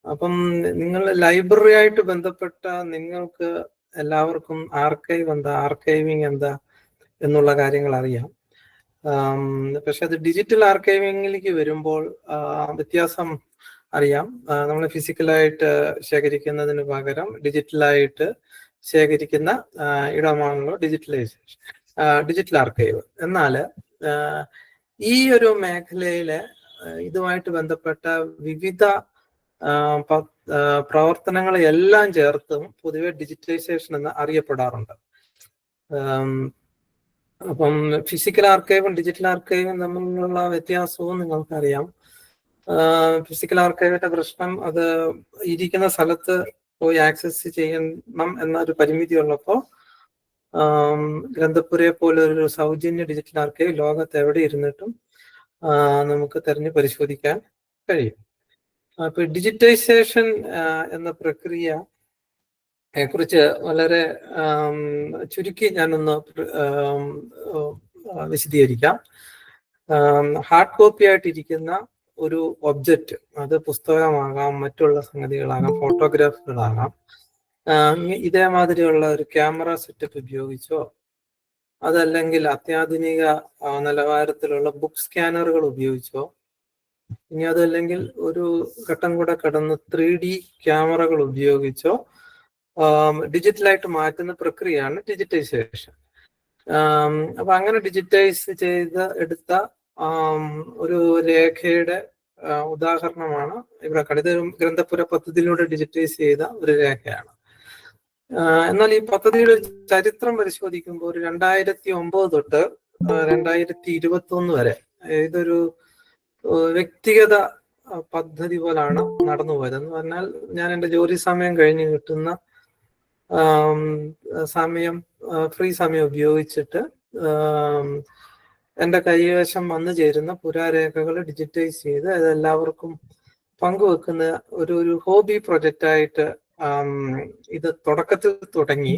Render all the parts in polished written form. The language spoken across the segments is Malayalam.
അപ്പം നിങ്ങൾ ലൈബ്രറി ആയിട്ട് ബന്ധപ്പെട്ട നിങ്ങൾക്ക് എല്ലാവർക്കും ആർക്കൈവിംഗ് എന്താ എന്നുള്ള കാര്യങ്ങൾ അറിയാം. പക്ഷെ അത് ഡിജിറ്റൽ ആർക്കൈവിംഗിലേക്ക് വരുമ്പോൾ വ്യത്യാസം അറിയാം. നമ്മൾ ഫിസിക്കലായിട്ട് ശേഖരിക്കുന്നതിന് പകരം ഡിജിറ്റലായിട്ട് ശേഖരിക്കുന്ന ഇടമാണല്ലോ ഡിജിറ്റൽ ആർക്കൈവ്. എന്നാൽ ഈ ഒരു മേഖലയിലെ ഇതുമായിട്ട് ബന്ധപ്പെട്ട വിവിധ പ്രവർത്തനങ്ങളെല്ലാം ചേർത്തും പൊതുവെ ഡിജിറ്റലൈസേഷൻ എന്ന് അറിയപ്പെടാറുണ്ട്. അപ്പം ഫിസിക്കൽ ആർക്കൈവും ഡിജിറ്റൽ ആർക്കൈവും തമ്മിലുള്ള വ്യത്യാസവും നിങ്ങൾക്കറിയാം. ഫിസിക്കൽ ആർക്കൈവിന്റെ പ്രശ്നം അത് ഇരിക്കുന്ന സ്ഥലത്ത് പോയി ആക്സസ് ചെയ്യണം എന്നൊരു പരിമിതി ഉള്ളപ്പോൾ ഗ്രന്ഥപുരയെ പോലെ ഒരു സൗജന്യ ഡിജിറ്റൽ ആർക്കൈവ് ലോകത്ത് എവിടെ ഇരുന്നിട്ടും നമുക്ക് തെരഞ്ഞു പരിശോധിക്കാൻ കഴിയും. അപ്പൊ ഡിജിറ്റൈസേഷൻ എന്ന പ്രക്രിയയെ കുറിച്ച് വളരെ ചുരുക്കി ഞാനൊന്ന് വിശദീകരിക്കാം. ഹാർഡ് കോപ്പി ആയിട്ടിരിക്കുന്ന ഒരു ഒബ്ജക്റ്റ്, അത് പുസ്തകമാകാം, മറ്റുള്ള സംഗതികളാകാം, ഫോട്ടോഗ്രാഫുകളാകാം, ഇതേമാതിരിയുള്ള ഒരു ക്യാമറ സെറ്റപ്പ് ഉപയോഗിച്ചോ അതല്ലെങ്കിൽ അത്യാധുനിക നിലവാരത്തിലുള്ള ബുക്ക് സ്കാനറുകൾ ഉപയോഗിച്ചോ, ഇനി അതല്ലെങ്കിൽ ഒരു ഘട്ടം കൂടെ കടന്ന് 3D ക്യാമറകൾ ഉപയോഗിച്ചോ ഡിജിറ്റലായിട്ട് മാറ്റുന്ന പ്രക്രിയയാണ് ഡിജിറ്റൈസേഷൻ. അപ്പൊ അങ്ങനെ ഡിജിറ്റൈസ് എടുത്ത ഒരു രേഖയുടെ ഉദാഹരണമാണ് ഇവിടെ ഗ്രന്ഥപുര പദ്ധതിയിലൂടെ ഡിജിറ്റൈസ് ചെയ്ത ഒരു രേഖയാണ്. എന്നാൽ ഈ പദ്ധതിയുടെ ചരിത്രം പരിശോധിക്കുമ്പോൾ 2009 തൊട്ട് 2021 വരെ ഇതൊരു വ്യക്തിഗത പദ്ധതി പോലാണ് നടന്നുപോയത്. എന്ന് പറഞ്ഞാൽ ഞാൻ എൻ്റെ ജോലി സമയം കഴിഞ്ഞ് കിട്ടുന്ന ഫ്രീ സമയം ഉപയോഗിച്ചിട്ട് എൻ്റെ കൈവശം വന്നു ചേരുന്ന പുരാരേഖകൾ ഡിജിറ്റൈസ് ചെയ്ത് അതെല്ലാവർക്കും പങ്കുവെക്കുന്ന ഒരു ഹോബി പ്രൊജക്റ്റായിട്ട് ഇത് തുടക്കത്തിൽ തുടങ്ങി.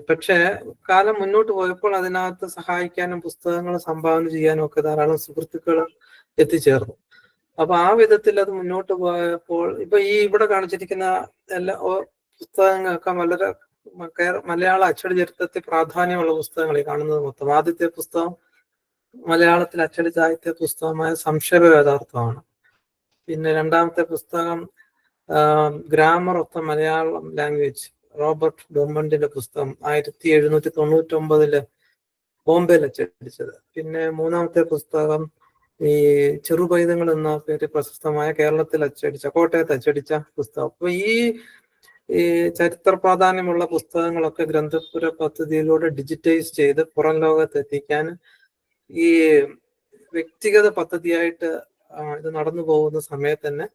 പക്ഷെ കാലം മുന്നോട്ട് പോയപ്പോൾ അതിനകത്ത് സഹായിക്കാനും പുസ്തകങ്ങൾ സംഭാവന ചെയ്യാനും ഒക്കെ ധാരാളം സുഹൃത്തുക്കൾ എത്തിച്ചേർന്നു. അപ്പൊ ആ വിധത്തിൽ അത് മുന്നോട്ട് പോയപ്പോൾ ഇപ്പൊ ഈ ഇവിടെ കാണിച്ചിരിക്കുന്ന എല്ലാ പുസ്തകങ്ങളൊക്കെ വളരെ മലയാള അച്ചടി ചരിത്രത്തിൽ പ്രാധാന്യമുള്ള പുസ്തകങ്ങൾ ഈ കാണുന്നത് മൊത്തം. ആദ്യത്തെ പുസ്തകം മലയാളത്തിൽ അച്ചടിച്ച ആദ്യത്തെ പുസ്തകമായ സംക്ഷേപ വേദാർത്ഥമാണ്. പിന്നെ രണ്ടാമത്തെ പുസ്തകം grammar of the Malayalam language, Robert ഡോമണ്ടിന്റെ പുസ്തകം 1799 ബോംബെയിൽ അച്ചടിച്ചത്. പിന്നെ മൂന്നാമത്തെ പുസ്തകം ഈ ചെറുപൈതങ്ങൾ എന്ന പേര് പ്രശസ്തമായ കേരളത്തിൽ കോട്ടയത്ത് അച്ചടിച്ച പുസ്തകം. അപ്പൊ ഈ ചരിത്ര പ്രാധാന്യമുള്ള പുസ്തകങ്ങളൊക്കെ ഗ്രന്ഥപുര പദ്ധതിയിലൂടെ ഡിജിറ്റൈസ് ചെയ്ത് പുറം ലോകത്ത് എത്തിക്കാൻ ഈ വ്യക്തിഗത പദ്ധതിയായിട്ട് ഇത് നടന്നു പോകുന്ന സമയത്ത് തന്നെ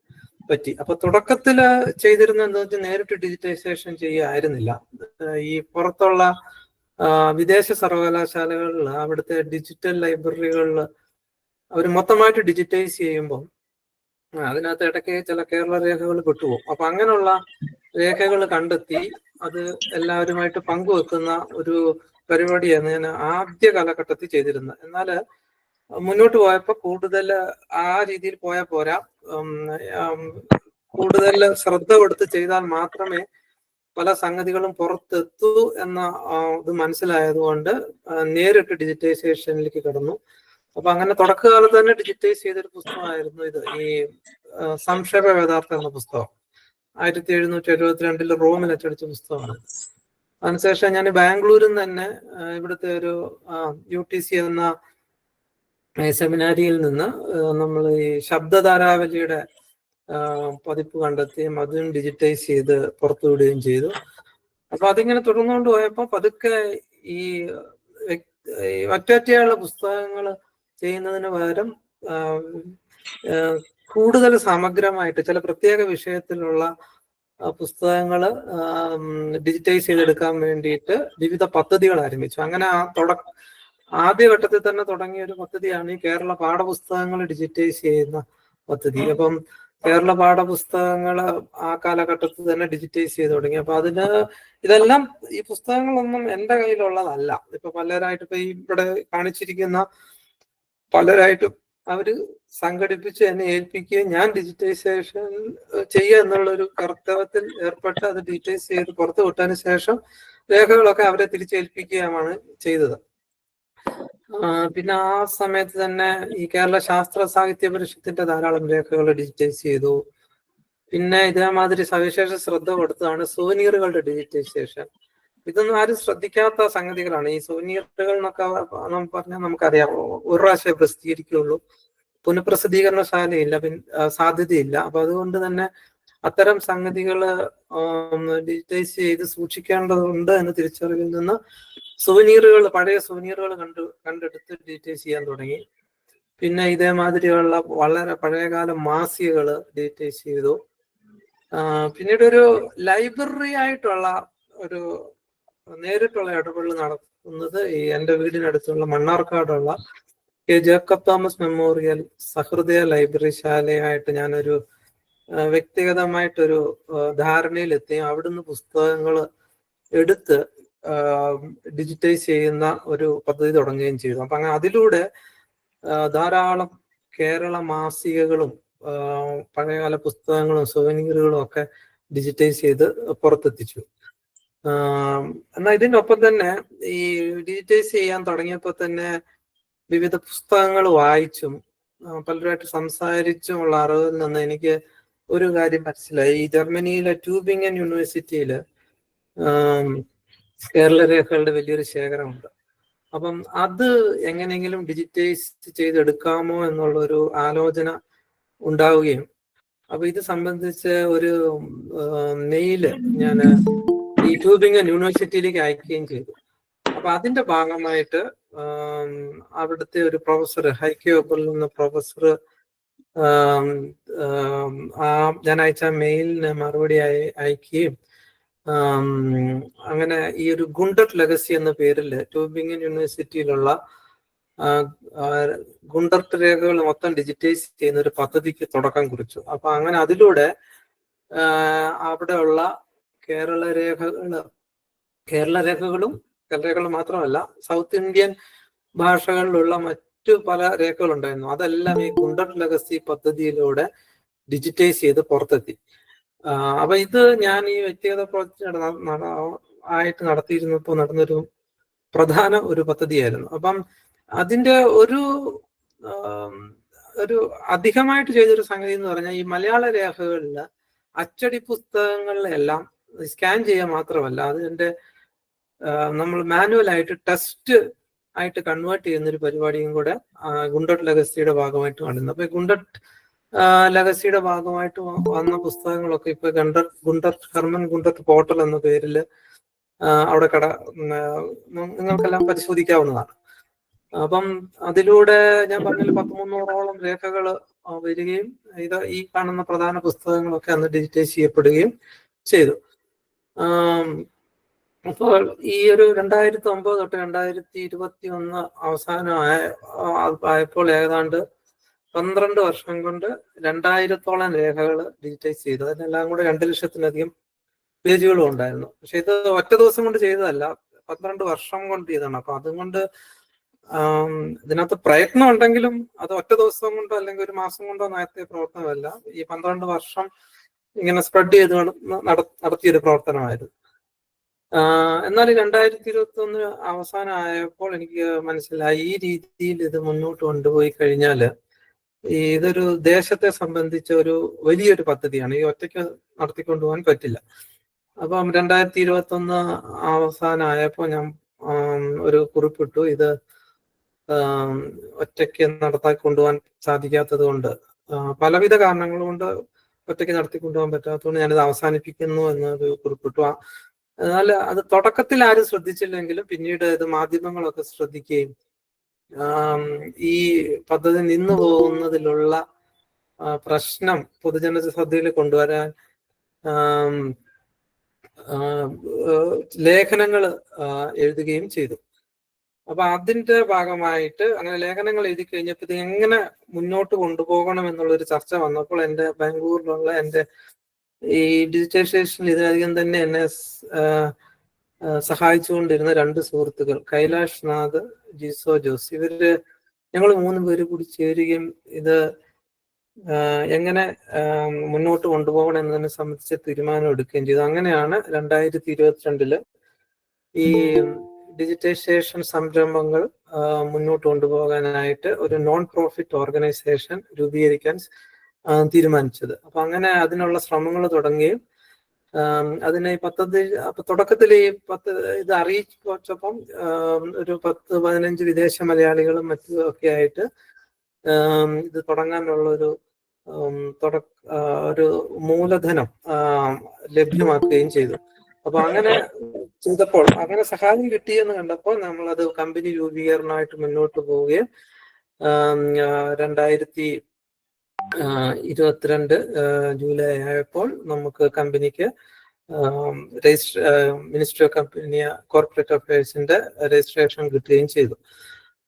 പറ്റി. അപ്പൊ തുടക്കത്തിൽ ചെയ്തിരുന്ന എന്താ വെച്ചാൽ നേരിട്ട് ഡിജിറ്റൈസേഷൻ ചെയ്യുകയായിരുന്നില്ല. ഈ പുറത്തുള്ള വിദേശ സർവകലാശാലകളിൽ അവിടുത്തെ ഡിജിറ്റൽ ലൈബ്രറികളിൽ അവർ മൊത്തമായിട്ട് ഡിജിറ്റൈസ് ചെയ്യുമ്പോൾ അതിനകത്ത് ഇടയ്ക്ക് ചില കേരള രേഖകൾ വിട്ടുപോകും. അപ്പൊ അങ്ങനെയുള്ള രേഖകൾ കണ്ടെത്തി അത് എല്ലാവരുമായിട്ട് പങ്കുവെക്കുന്ന ഒരു പരിപാടിയാണ് ഞാൻ ആദ്യ കാലഘട്ടത്തിൽ ചെയ്തിരുന്നത്. എന്നാൽ മുന്നോട്ട് പോയപ്പോൾ കൂടുതൽ ആ രീതിയിൽ പോയാൽ പോരാ, കൂടുതൽ ശ്രദ്ധ കൊടുത്ത് ചെയ്താൽ മാത്രമേ പല സംഗതികളും പുറത്തെത്തൂ എന്ന ഇത് മനസ്സിലായതുകൊണ്ട് നേരിട്ട് ഡിജിറ്റൈസേഷനിലേക്ക് കടന്നു. അപ്പൊ അങ്ങനെ തുടക്കകാലത്ത് തന്നെ ഡിജിറ്റൈസ് ചെയ്തൊരു പുസ്തകമായിരുന്നു ഇത്, ഈ സംക്ഷേപ വേദാർത്ഥം എന്ന പുസ്തകം. 1772 റോമിൽ അച്ചടിച്ച പുസ്തകമാണ്. അതിനുശേഷം ഞാൻ ബാംഗ്ലൂരിൽ നിന്ന് തന്നെ ഇവിടുത്തെ ഒരു UTC എന്ന സെമിനാരിയിൽ നിന്ന് നമ്മൾ ഈ ശബ്ദധാരാവലിയുടെ പതിപ്പ് കണ്ടെത്തുകയും അതും ഡിജിറ്റൈസ് ചെയ്ത് പുറത്തുവിടുകയും ചെയ്തു. അപ്പൊ അതിങ്ങനെ തുടർന്നുകൊണ്ട് പോയപ്പോൾ പതുക്കെ ഈ ഒറ്റയുള്ള പുസ്തകങ്ങൾ ചെയ്യുന്നതിന് പകരം കൂടുതൽ സമഗ്രമായിട്ട് ചില പ്രത്യേക വിഷയത്തിലുള്ള പുസ്തകങ്ങൾ ഡിജിറ്റൈസ് ചെയ്തെടുക്കാൻ വേണ്ടിയിട്ട് വിവിധ പദ്ധതികൾ ആരംഭിച്ചു. അങ്ങനെ ആദ്യഘട്ടത്തിൽ തന്നെ തുടങ്ങിയ ഒരു പദ്ധതിയാണ് ഈ കേരള പാഠപുസ്തകങ്ങൾ ഡിജിറ്റൈസ് ചെയ്യുന്ന പദ്ധതി. അപ്പം കേരള പാഠപുസ്തകങ്ങൾ ആ കാലഘട്ടത്തിൽ തന്നെ ഡിജിറ്റൈസ് ചെയ്ത് തുടങ്ങി. അപ്പൊ ഇതെല്ലാം ഈ പുസ്തകങ്ങളൊന്നും എൻ്റെ കയ്യിലുള്ളതല്ല. ഇപ്പൊ പലരായിട്ട് ഇപ്പൊ ഇവിടെ കാണിച്ചിരിക്കുന്ന പലരായിട്ടും അവര് സംഘടിപ്പിച്ച് എന്നെ ഏൽപ്പിക്കുകയും ഞാൻ ഡിജിറ്റൈസേഷൻ ചെയ്യുക എന്നുള്ളൊരു കർത്തവ്യത്തിൽ ഏർപ്പെട്ട് അത് ഡിജിറ്റൈസ് ചെയ്ത് പുറത്തു വിട്ടതിന് ശേഷം രേഖകളൊക്കെ അവരെ തിരിച്ചേൽപ്പിക്കുകയാണ് ചെയ്തത്. പിന്നെ ആ സമയത്ത് തന്നെ ഈ കേരള ശാസ്ത്ര സാഹിത്യ പരിഷത്തിന്റെ ധാരാളം രേഖകൾ ഡിജിറ്റൈസ് ചെയ്തു. പിന്നെ ഇതേമാതിരി സവിശേഷ ശ്രദ്ധ കൊടുത്തതാണ് സുവനീറുകളുടെ ഡിജിറ്റൈസേഷൻ. ഇതൊന്നും ആരും ശ്രദ്ധിക്കാത്ത സംഗതികളാണ്. ഈ സുവനീറുകൾ എന്നൊക്കെ പറഞ്ഞാൽ നമുക്കറിയാം, ഒരു പ്രാവശ്യം പ്രസിദ്ധീകരിക്കുകയുള്ളൂ, പുനഃപ്രസിദ്ധീകരണശാലയില്ല, സാധ്യതയില്ല. അപ്പൊ അതുകൊണ്ട് തന്നെ അത്തരം സംഗതികൾ ഡിജിറ്റൈസ് ചെയ്ത് സൂക്ഷിക്കേണ്ടതുണ്ട് എന്ന തിരിച്ചറിവിൽ നിന്ന് സുവനീറുകൾ, പഴയ സുവനീറുകൾ കണ്ടെടുത്ത് ഡിജിറ്റൈസ് ചെയ്യാൻ തുടങ്ങി. പിന്നെ ഇതേമാതിരിയുള്ള വളരെ പഴയകാല മാസികകൾ ഡിജിറ്റൈസ് ചെയ്തു. പിന്നീട് ഒരു ലൈബ്രറി ആയിട്ടുള്ള ഒരു നേരിട്ടുള്ള ഇടപെടൽ നടത്തുന്നത് ഈ എൻ്റെ വീടിനടുത്തുള്ള മണ്ണാർക്കാടുള്ള കെ ജേക്കബ് തോമസ് മെമ്മോറിയൽ സഹൃദയ ലൈബ്രറി ശാലയായിട്ട് ഞാനൊരു വ്യക്തിഗതമായിട്ടൊരു ധാരണയിലെത്തി. അവിടുന്ന് പുസ്തകങ്ങൾ എടുത്ത് ഡിജിറ്റൈസ് ചെയ്യുന്ന ഒരു പദ്ധതി തുടങ്ങുകയും ചെയ്തു. അപ്പൊ അങ്ങനെ അതിലൂടെ ധാരാളം കേരള മാസികകളും പഴയകാല പുസ്തകങ്ങളും സുവനീറുകളും ഒക്കെ ഡിജിറ്റൈസ് ചെയ്ത് പുറത്തെത്തിച്ചു. എന്നാൽ ഇതിനൊപ്പം തന്നെ ഈ ഡിജിറ്റൈസ് ചെയ്യാൻ തുടങ്ങിയപ്പോൾ തന്നെ വിവിധ പുസ്തകങ്ങൾ വായിച്ചും പലരുമായിട്ട് സംസാരിച്ചുമുള്ള അറിവിൽ നിന്ന് എനിക്ക് ഒരു കാര്യം മനസ്സിലായി. ഈ ജർമ്മനിയിലെ ട്യൂബിംഗൻ യൂണിവേഴ്സിറ്റിയില് കേരള രേഖകളുടെ വലിയൊരു ശേഖരമുണ്ട്. അപ്പം അത് എങ്ങനെയെങ്കിലും ഡിജിറ്റൈസ് ചെയ്തെടുക്കാമോ എന്നുള്ളൊരു ആലോചന ഉണ്ടാവുകയും അപ്പൊ ഇത് സംബന്ധിച്ച് ഒരു മെയില് ഞാൻ ഈ ട്യൂബിംഗൻ യൂണിവേഴ്സിറ്റിയിലേക്ക് അയക്കുകയും ചെയ്തു. അപ്പൊ അതിന്റെ ഭാഗമായിട്ട് അവിടുത്തെ ഒരു പ്രൊഫസർ, ഹൈക്കോപ്പിൽ നിന്ന് പ്രൊഫസർ ഞാൻ അയച്ച മെയിലിന് മറുപടി അയക്കുകയും അങ്ങനെ ഈ ഒരു ഗുണ്ടർ ലെഗസി എന്ന പേരിൽ ട്യൂബിംഗൻ യൂണിവേഴ്സിറ്റിയിലുള്ള ഗുണ്ടർട്ട് രേഖകൾ മൊത്തം ഡിജിറ്റൈസ് ചെയ്യുന്ന ഒരു പദ്ധതിക്ക് തുടക്കം കുറിച്ചു. അപ്പൊ അങ്ങനെ അതിലൂടെ അവിടെയുള്ള കേരള രേഖകളും മാത്രമല്ല സൗത്ത് ഇന്ത്യൻ ഭാഷകളിലുള്ള മറ്റു പല രേഖകളുണ്ടായിരുന്നു. അതെല്ലാം ഈ ഗുണ്ടർ ലെഗസി പദ്ധതിയിലൂടെ ഡിജിറ്റൈസ് ചെയ്ത് പുറത്തെത്തി. അപ്പൊ ഇത് ഞാൻ ഈ വ്യക്തിഗത പ്രോജക്റ്റ് ആയിട്ട് നടത്തിയിരുന്നപ്പോൾ നടന്നൊരു പ്രധാന ഒരു പദ്ധതിയായിരുന്നു. അപ്പം അതിന്റെ ഒരു അധികമായിട്ട് ചെയ്തൊരു സംഗതി എന്ന് പറഞ്ഞാൽ ഈ മലയാള രേഖകളിൽ അച്ചടി പുസ്തകങ്ങളിലെല്ലാം സ്കാൻ ചെയ്യുക മാത്രമല്ല, അതിന്റെ നമ്മൾ മാനുവലായിട്ട് ടെസ്റ്റ് ആയിട്ട് കൺവേർട്ട് ചെയ്യുന്ന ഒരു പരിപാടിയും കൂടെ ഗുണ്ടർ ലെഗസിയുടെ ഭാഗമായിട്ട് കാണുന്നു. അപ്പൊ ഗുണ്ടർ ലെഗസിയുടെ ഭാഗമായിട്ട് വന്ന പുസ്തകങ്ങളൊക്കെ ഇപ്പൊ ഹെർമൻ ഗുണ്ടർ പോർട്ടൽ എന്ന പേരിൽ അവിടെ നിങ്ങൾക്കെല്ലാം പരിശോധിക്കാവുന്നതാണ്. അപ്പം അതിലൂടെ ഞാൻ പറഞ്ഞ 100-300ഓളം രേഖകൾ വരികയും ഈ കാണുന്ന പ്രധാന പുസ്തകങ്ങളൊക്കെ അന്ന് ഡിജിറ്റൈസ് ചെയ്യപ്പെടുകയും ചെയ്തു. അപ്പോൾ ഈ ഒരു 2009 തൊട്ട് 2021 ആയപ്പോൾ ഏതാണ്ട് 12 വർഷം കൊണ്ട് 2000ഓളം രേഖകൾ ഡിജിറ്റൈസ് ചെയ്തു. അതിനെല്ലാം കൂടെ 2 ലക്ഷത്തിലധികം പേജുകളും ഉണ്ടായിരുന്നു. പക്ഷെ ഇത് ഒറ്റ ദിവസം കൊണ്ട് ചെയ്തതല്ല, 12 വർഷം കൊണ്ട് ചെയ്തതാണ്. അപ്പൊ അതുകൊണ്ട് ഇതിനകത്ത് പ്രയത്നം ഉണ്ടെങ്കിലും അത് ഒറ്റ ദിവസം കൊണ്ടോ അല്ലെങ്കിൽ ഒരു മാസം കൊണ്ടോ നടത്തിയ പ്രവർത്തനമല്ല. ഈ 12 വർഷം ഇങ്ങനെ സ്പ്രെഡ് ചെയ്ത് നടത്തിയൊരു പ്രവർത്തനമായിരുന്നു. എന്നാൽ 2021 അവസാനമായപ്പോൾ എനിക്ക് മനസ്സിലായി ഈ രീതിയിൽ ഇത് മുന്നോട്ട് കൊണ്ടുപോയി കഴിഞ്ഞാല് ഇതൊരു ദേശത്തെ സംബന്ധിച്ച ഒരു വലിയൊരു പദ്ധതിയാണ്. ഈ ഒറ്റയ്ക്ക് നടത്തിക്കൊണ്ടുപോകാൻ പറ്റില്ല. അപ്പം 2021 അവസാനമായപ്പോൾ ഞാൻ ഒരു കുറിപ്പിട്ടു, ഇത് ഒറ്റയ്ക്ക് നടത്തിക്കൊണ്ടുപോകാൻ സാധിക്കാത്തത് കൊണ്ട്, പലവിധ കാരണങ്ങൾ കൊണ്ട് ഒറ്റയ്ക്ക് നടത്തിക്കൊണ്ടുപോകാൻ പറ്റാത്തതുകൊണ്ട് ഞാനിത് അവസാനിപ്പിക്കുന്നു എന്നൊരു കുറിപ്പിട്ടു. എന്നാൽ അത് തുടക്കത്തിൽ ആരും ശ്രദ്ധിച്ചില്ലെങ്കിലും പിന്നീട് ഇത് മാധ്യമങ്ങളൊക്കെ ശ്രദ്ധിക്കുകയും ഈ പദ്ധതി നിന്നു പോകുന്നതിലുള്ള പ്രശ്നം പൊതുജന ശ്രദ്ധയിൽ കൊണ്ടുവരാൻ ലേഖനങ്ങൾ എഴുതുകയും ചെയ്തു. അപ്പൊ അതിന്റെ ഭാഗമായിട്ട് അങ്ങനെ ലേഖനങ്ങൾ എഴുതി കഴിഞ്ഞപ്പോൾ ഇത് എങ്ങനെ മുന്നോട്ട് കൊണ്ടുപോകണം എന്നുള്ളൊരു ചർച്ച വന്നപ്പോൾ എൻ്റെ ബാംഗ്ലൂരിലുള്ള എൻ്റെ ഈ ഡിജിറ്റൈസേഷനിൽ ഇതിനധികം തന്നെ എന്നെ സഹായിച്ചുകൊണ്ടിരുന്ന 2 സുഹൃത്തുക്കൾ, കൈലാഷ് നാഥ്, ജിസോ ജോസ്, ഞങ്ങൾ 3 പേര് കൂടി ചേരുകയും ഇത് എങ്ങനെ മുന്നോട്ട് കൊണ്ടുപോകണം എന്നതിനെ സംബന്ധിച്ച് തീരുമാനം എടുക്കുകയും ചെയ്തു. അങ്ങനെയാണ് 2022 ഈ ഡിജിറ്റൈസേഷൻ സംരംഭങ്ങൾ മുന്നോട്ട് കൊണ്ടുപോകാനായിട്ട് ഒരു നോൺ പ്രോഫിറ്റ് ഓർഗനൈസേഷൻ രൂപീകരിക്കാൻ തീരുമാനിച്ചത്. അപ്പൊ അങ്ങനെ അതിനുള്ള ശ്രമങ്ങൾ തുടങ്ങുകയും അതിനെ ഈ പദ്ധതി തുടക്കത്തിൽ ഇത് അറിയിച്ചപ്പം ഒരു 10-15 വിദേശ മലയാളികളും മറ്റും ഒക്കെ ആയിട്ട് ഇത് തുടങ്ങാനുള്ള ഒരു മൂലധനം ലഭ്യമാക്കുകയും ചെയ്തു. അപ്പൊ അങ്ങനെ ചെയ്തപ്പോൾ അങ്ങനെ സഹായം കിട്ടിയെന്ന് കണ്ടപ്പോൾ നമ്മളത് കമ്പനി രൂപീകരണമായിട്ട് മുന്നോട്ട് പോവുകയും 2022 ജൂലൈ ആയപ്പോൾ നമുക്ക് കമ്പനിക്ക് മിനിസ്ട്രി ഓഫ് കമ്പനി കോർപ്പറേറ്റ് അഫയേഴ്സിന്റെ രജിസ്ട്രേഷൻ കിട്ടുകയും ചെയ്തു.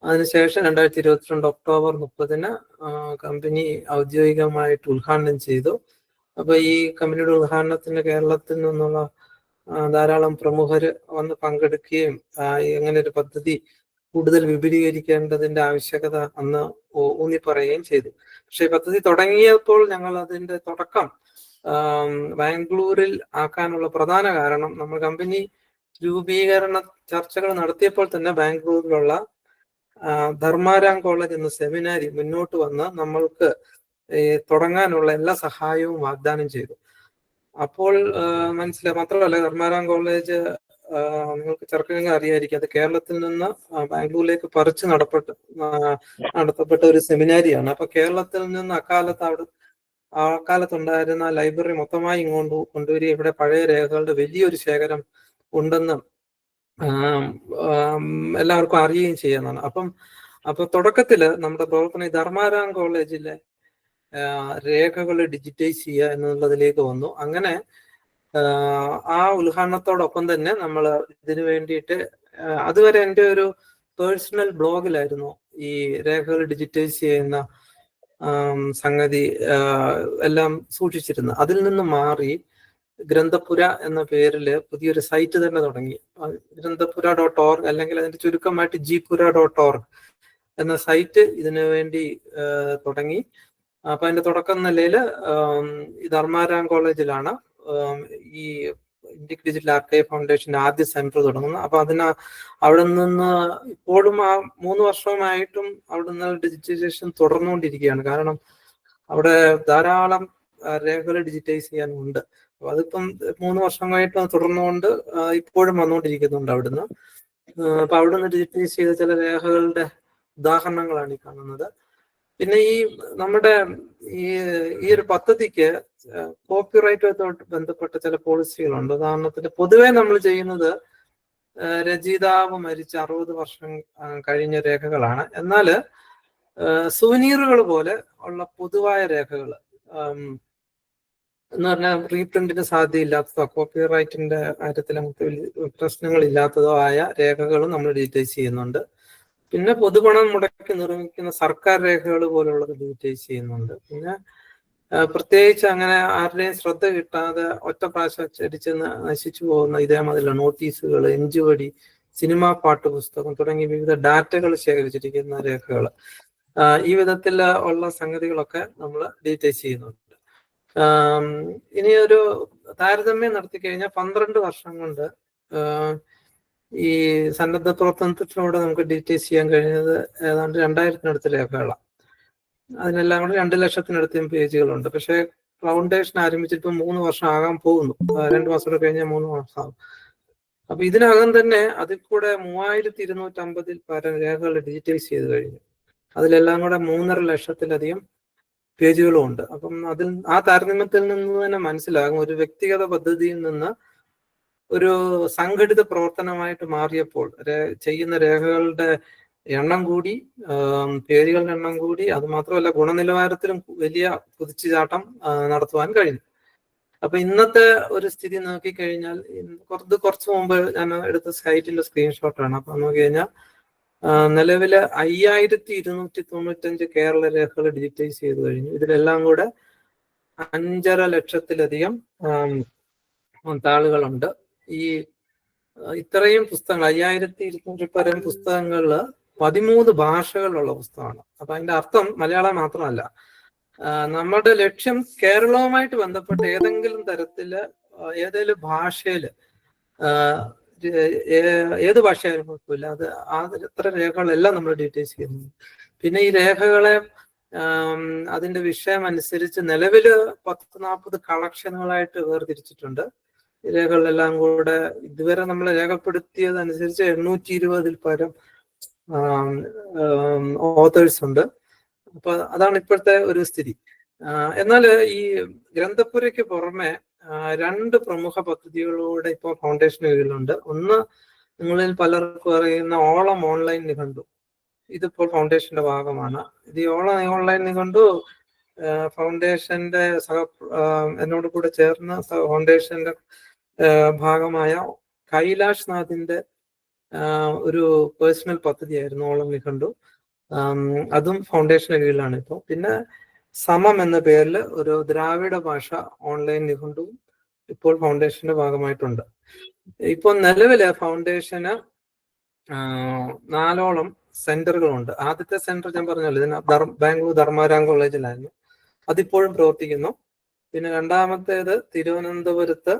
അതിനുശേഷം 2022 ഒക്ടോബർ 30 കമ്പനി ഔദ്യോഗികമായിട്ട് ഉദ്ഘാടനം ചെയ്തു. അപ്പൊ ഈ കമ്പനിയുടെ ഉദ്ഘാടനത്തിന് കേരളത്തിൽ നിന്നുള്ള ധാരാളം പ്രമുഖര് വന്ന് പങ്കെടുക്കുകയും എങ്ങനെ ഒരു പദ്ധതി കൂടുതൽ വിപുലീകരിക്കേണ്ടതിന്റെ ആവശ്യകത അന്ന് ഊന്നി പറയുകയും ചെയ്തു. പക്ഷെ പദ്ധതി തുടങ്ങിയപ്പോൾ ഞങ്ങൾ അതിന്റെ തുടക്കം ബാംഗ്ലൂരിൽ ആക്കാനുള്ള പ്രധാന കാരണം, നമ്മൾ കമ്പനി രൂപീകരണ ചർച്ചകൾ നടത്തിയപ്പോൾ തന്നെ ബാംഗ്ലൂരിലുള്ള ധർമാരാം കോളേജ് എന്ന സെമിനാരി മുന്നോട്ട് വന്ന് നമ്മൾക്ക് തുടങ്ങാനുള്ള എല്ലാ സഹായവും വാഗ്ദാനം ചെയ്തു. അപ്പോൾ മനസ്സിലായി. മാത്രമല്ല ധർമാരാം കോളേജ് നിങ്ങൾക്ക് ചെറുക്കങ്ങൾ അറിയായിരിക്കും, അത് കേരളത്തിൽ നിന്ന് ബാംഗ്ലൂരിലേക്ക് പറിച്ച് നടത്തപ്പെട്ട ഒരു സെമിനാരിയാണ്. അപ്പൊ കേരളത്തിൽ നിന്ന് അക്കാലത്തുണ്ടായിരുന്ന ലൈബ്രറി മൊത്തമായി ഇങ്ങോട്ട് കൊണ്ടുവരിക, ഇവിടെ പഴയ രേഖകളുടെ വലിയൊരു ശേഖരം ഉണ്ടെന്ന് എല്ലാവർക്കും അറിയുകയും ചെയ്യുന്നതാണ്. അപ്പൊ തുടക്കത്തില് നമ്മുടെ പ്രവർത്തനം ഈ ധർമാരാം കോളേജിലെ രേഖകൾ ഡിജിറ്റൈസ് ചെയ്യുക എന്നുള്ളതിലേക്ക് വന്നു. അങ്ങനെ ആ ഉദ്ഘാടനത്തോടൊപ്പം തന്നെ നമ്മൾ ഇതിനു വേണ്ടിയിട്ട് അതുവരെ എൻ്റെ ഒരു പേഴ്സണൽ ബ്ലോഗിലായിരുന്നു ഈ രേഖകൾ ഡിജിറ്റൈസ് ചെയ്യുന്ന സംഗതി എല്ലാം സൂക്ഷിച്ചിരുന്നത്. അതിൽ നിന്ന് മാറി ഗ്രന്ഥപുര എന്ന പേരില് പുതിയൊരു സൈറ്റ് തന്നെ തുടങ്ങി. ഗ്രന്ഥപുര.org അല്ലെങ്കിൽ അതിന്റെ ചുരുക്കമായിട്ട് gpura.org എന്ന സൈറ്റ് ഇതിനു വേണ്ടി തുടങ്ങി. അപ്പൊ അതിന്റെ തുടക്കം നിലയില് ഈ ധർമാരാം കോളേജിലാണ് ഈ ഇന്ത്യൻ ഡിജിറ്റൽ ആർക്കൈവ് ഫൗണ്ടേഷന്റെ ആദ്യ സെന്റർ തുടങ്ങുന്നത്. അപ്പൊ അവിടെ നിന്ന് ഇപ്പോഴും ആ 3 വർഷമായിട്ടും അവിടെ നിന്ന് ഡിജിറ്റൈസേഷൻ തുടർന്നുകൊണ്ടിരിക്കുകയാണ്. കാരണം അവിടെ ധാരാളം രേഖകൾ ഡിജിറ്റൈസ് ചെയ്യാനുണ്ട്. അപ്പൊ അതിപ്പം 3 വർഷമായിട്ട് തുടർന്നുകൊണ്ട് ഇപ്പോഴും വന്നുകൊണ്ടിരിക്കുന്നുണ്ട് അവിടുന്ന്. അപ്പൊ അവിടുന്ന് ഡിജിറ്റൈസ് ചെയ്ത ചില രേഖകളുടെ ഉദാഹരണങ്ങളാണ് ഈ കാണുന്നത്. പിന്നെ നമ്മുടെ ഈ ഒരു പദ്ധതിക്ക് കോപ്പിറൈറ്റുമായിട്ട് ബന്ധപ്പെട്ട ചില പോളിസികളുണ്ട്. ഉദാഹരണത്തിന് പൊതുവെ നമ്മൾ ചെയ്യുന്നത് രചയിതാവ് മരിച്ച 60 വർഷം കഴിഞ്ഞ രേഖകളാണ്. എന്നാൽ സുവനീറുകൾ പോലെ ഉള്ള പൊതുവായ രേഖകൾ എന്ന് പറഞ്ഞാൽ റീപ്രിന്റിന് സാധ്യതയില്ലാത്തതോ കോപ്പിറൈറ്റിന്റെ കാര്യത്തിൽ നമുക്ക് പ്രശ്നങ്ങൾ ഇല്ലാത്തതോ ആയ രേഖകളും നമ്മൾ ഡിജിറ്റൈസ് ചെയ്യുന്നുണ്ട്. പിന്നെ പൊതുപണം മുടക്കി നിർമ്മിക്കുന്ന സർക്കാർ രേഖകൾ പോലുള്ളത് ഡിജിറ്റൈസ് ചെയ്യുന്നുണ്ട്. പിന്നെ പ്രത്യേകിച്ച് അങ്ങനെ ആരുടെയും ശ്രദ്ധ കിട്ടാതെ ഒറ്റ പ്രാവശ്യം അച്ചടിച്ച് നശിച്ചു പോകുന്ന ഇതേമാതിരിയുള്ള നോട്ടീസുകൾ, എഞ്ചുവടി, സിനിമാ പാട്ട് പുസ്തകം തുടങ്ങി വിവിധ ഡാറ്റകൾ ശേഖരിച്ചിരിക്കുന്ന രേഖകൾ, ഈ വിധത്തിൽ ഉള്ള സംഗതികളൊക്കെ നമ്മൾ ഡിജിറ്റൈസ് ചെയ്യുന്നുണ്ട്. ഇനി ഒരു താരതമ്യം നടത്തി കഴിഞ്ഞാൽ 12 വർഷം കൊണ്ട് ഈ സന്നദ്ധ പ്രവർത്തനത്തിലൂടെ നമുക്ക് ഡിജിറ്റൈസ് ചെയ്യാൻ കഴിഞ്ഞത് ഏതാണ്ട് 2000-നടുത്ത് രേഖകളാണ്. അതിനെല്ലാം കൂടെ 2 ലക്ഷത്തിനടുത്തും പേജുകളുണ്ട്. പക്ഷെ ഫൗണ്ടേഷൻ ആരംഭിച്ചിട്ട് 3 വർഷം ആകാൻ പോകുന്നു. 2 മാസം കൂടെ കഴിഞ്ഞാൽ 3 മാസം ആകും. അപ്പൊ ഇതിനകം തന്നെ അതിൽ കൂടെ 3250 പരം രേഖകൾ ഡിജിറ്റൈസ് ചെയ്ത് കഴിഞ്ഞു. അതിലെല്ലാം കൂടെ 3.5 ലക്ഷത്തിലധികം പേജുകളും ഉണ്ട്. അപ്പം ആ താരതമ്യത്തിൽ നിന്ന് തന്നെ മനസ്സിലാകും ഒരു വ്യക്തിഗത പദ്ധതിയിൽ നിന്ന് ഒരു സംഘടിത പ്രവർത്തനമായിട്ട് മാറിയപ്പോൾ ചെയ്യുന്ന രേഖകളുടെ എണ്ണം കൂടി, പേജുകളുടെ എണ്ണം കൂടി, അത് മാത്രമല്ല ഗുണനിലവാരത്തിലും വലിയ കുതിച്ചുചാട്ടം നടത്തുവാൻ കഴിഞ്ഞു. അപ്പൊ ഇന്നത്തെ ഒരു സ്ഥിതി നോക്കിക്കഴിഞ്ഞാൽ കുറച്ച് മുമ്പ് ഞാൻ എടുത്ത സൈറ്റിന്റെ സ്ക്രീൻഷോട്ടാണ്. അപ്പൊ നോക്കി കഴിഞ്ഞാൽ നിലവില് 5295 കേരള രേഖകൾ ഡിജിറ്റൈസ് ചെയ്ത് കഴിഞ്ഞു. ഇതിലെല്ലാം കൂടെ 5.5 ലക്ഷത്തിലധികം താളുകളുണ്ട്. ഈ ഇത്രയും പുസ്തകങ്ങൾ 5200 പരം പുസ്തകങ്ങളില് 13 ഭാഷകളിലുള്ള പുസ്തകമാണ്. അപ്പൊ അതിന്റെ അർത്ഥം മലയാളം മാത്രമല്ല, നമ്മുടെ ലക്ഷ്യം കേരളവുമായിട്ട് ബന്ധപ്പെട്ട് ഏതെങ്കിലും തരത്തില് ഏതെങ്കിലും ഭാഷയില് ഏത് ഭാഷയായാലും കുഴപ്പമില്ല, അത് അത്ര രേഖകളെല്ലാം നമ്മൾ ഡീറ്റെയിൽസ് ചെയ്യുന്നു. പിന്നെ ഈ രേഖകളെ അതിന്റെ വിഷയം അനുസരിച്ച് നിലവില് 10-40 കളക്ഷനുകളായിട്ട് വേർതിരിച്ചിട്ടുണ്ട്. രേഖകളെല്ലാം കൂടെ ഇതുവരെ നമ്മൾ രേഖപ്പെടുത്തിയതനുസരിച്ച് 820 പരം ഓതേഴ്സ് ഉണ്ട്. അപ്പൊ അതാണ് ഇപ്പോഴത്തെ ഒരു സ്ഥിതി. എന്നാൽ ഈ ഗ്രന്ഥപുരയ്ക്ക് പുറമെ 2 പ്രമുഖ പദ്ധതികളൂടെ ഇപ്പോൾ ഫൗണ്ടേഷൻ കീഴിലുണ്ട്. ഒന്ന്, നിങ്ങളിൽ പലർക്കും അറിയുന്ന ഓളം ഓൺലൈൻ നിഘണ്ടു. ഇതിപ്പോൾ ഫൗണ്ടേഷന്റെ ഭാഗമാണ്. ഇത് ഓളം ഓൺലൈൻ നിഘണ്ടു ഫൗണ്ടേഷന്റെ എന്നോട് കൂടെ ചേർന്ന് ഫൗണ്ടേഷന്റെ ഭാഗമായ കൈലാഷ് നാഥിന്റെ ഒരു പേഴ്സണൽ പദ്ധതിയായിരുന്നു ഓളം നിഘണ്ടു. അതും ഫൗണ്ടേഷന് കീഴിലാണ് ഇപ്പോൾ. പിന്നെ സമം എന്ന പേരിൽ ഒരു ദ്രാവിഡ ഭാഷ ഓൺലൈൻ നിഘണ്ടുവും ഇപ്പോൾ ഫൗണ്ടേഷന്റെ ഭാഗമായിട്ടുണ്ട്. ഇപ്പോൾ നിലവിലെ ഫൗണ്ടേഷന് 4ഓളം സെന്ററുകളുണ്ട്. ആദ്യത്തെ സെന്റർ ഞാൻ പറഞ്ഞല്ലോ, ഇതിന് ബാംഗ്ലൂർ ധർമാരാം കോളേജിലായിരുന്നു, അതിപ്പോഴും പ്രവർത്തിക്കുന്നു. പിന്നെ രണ്ടാമത്തേത് തിരുവനന്തപുരത്ത്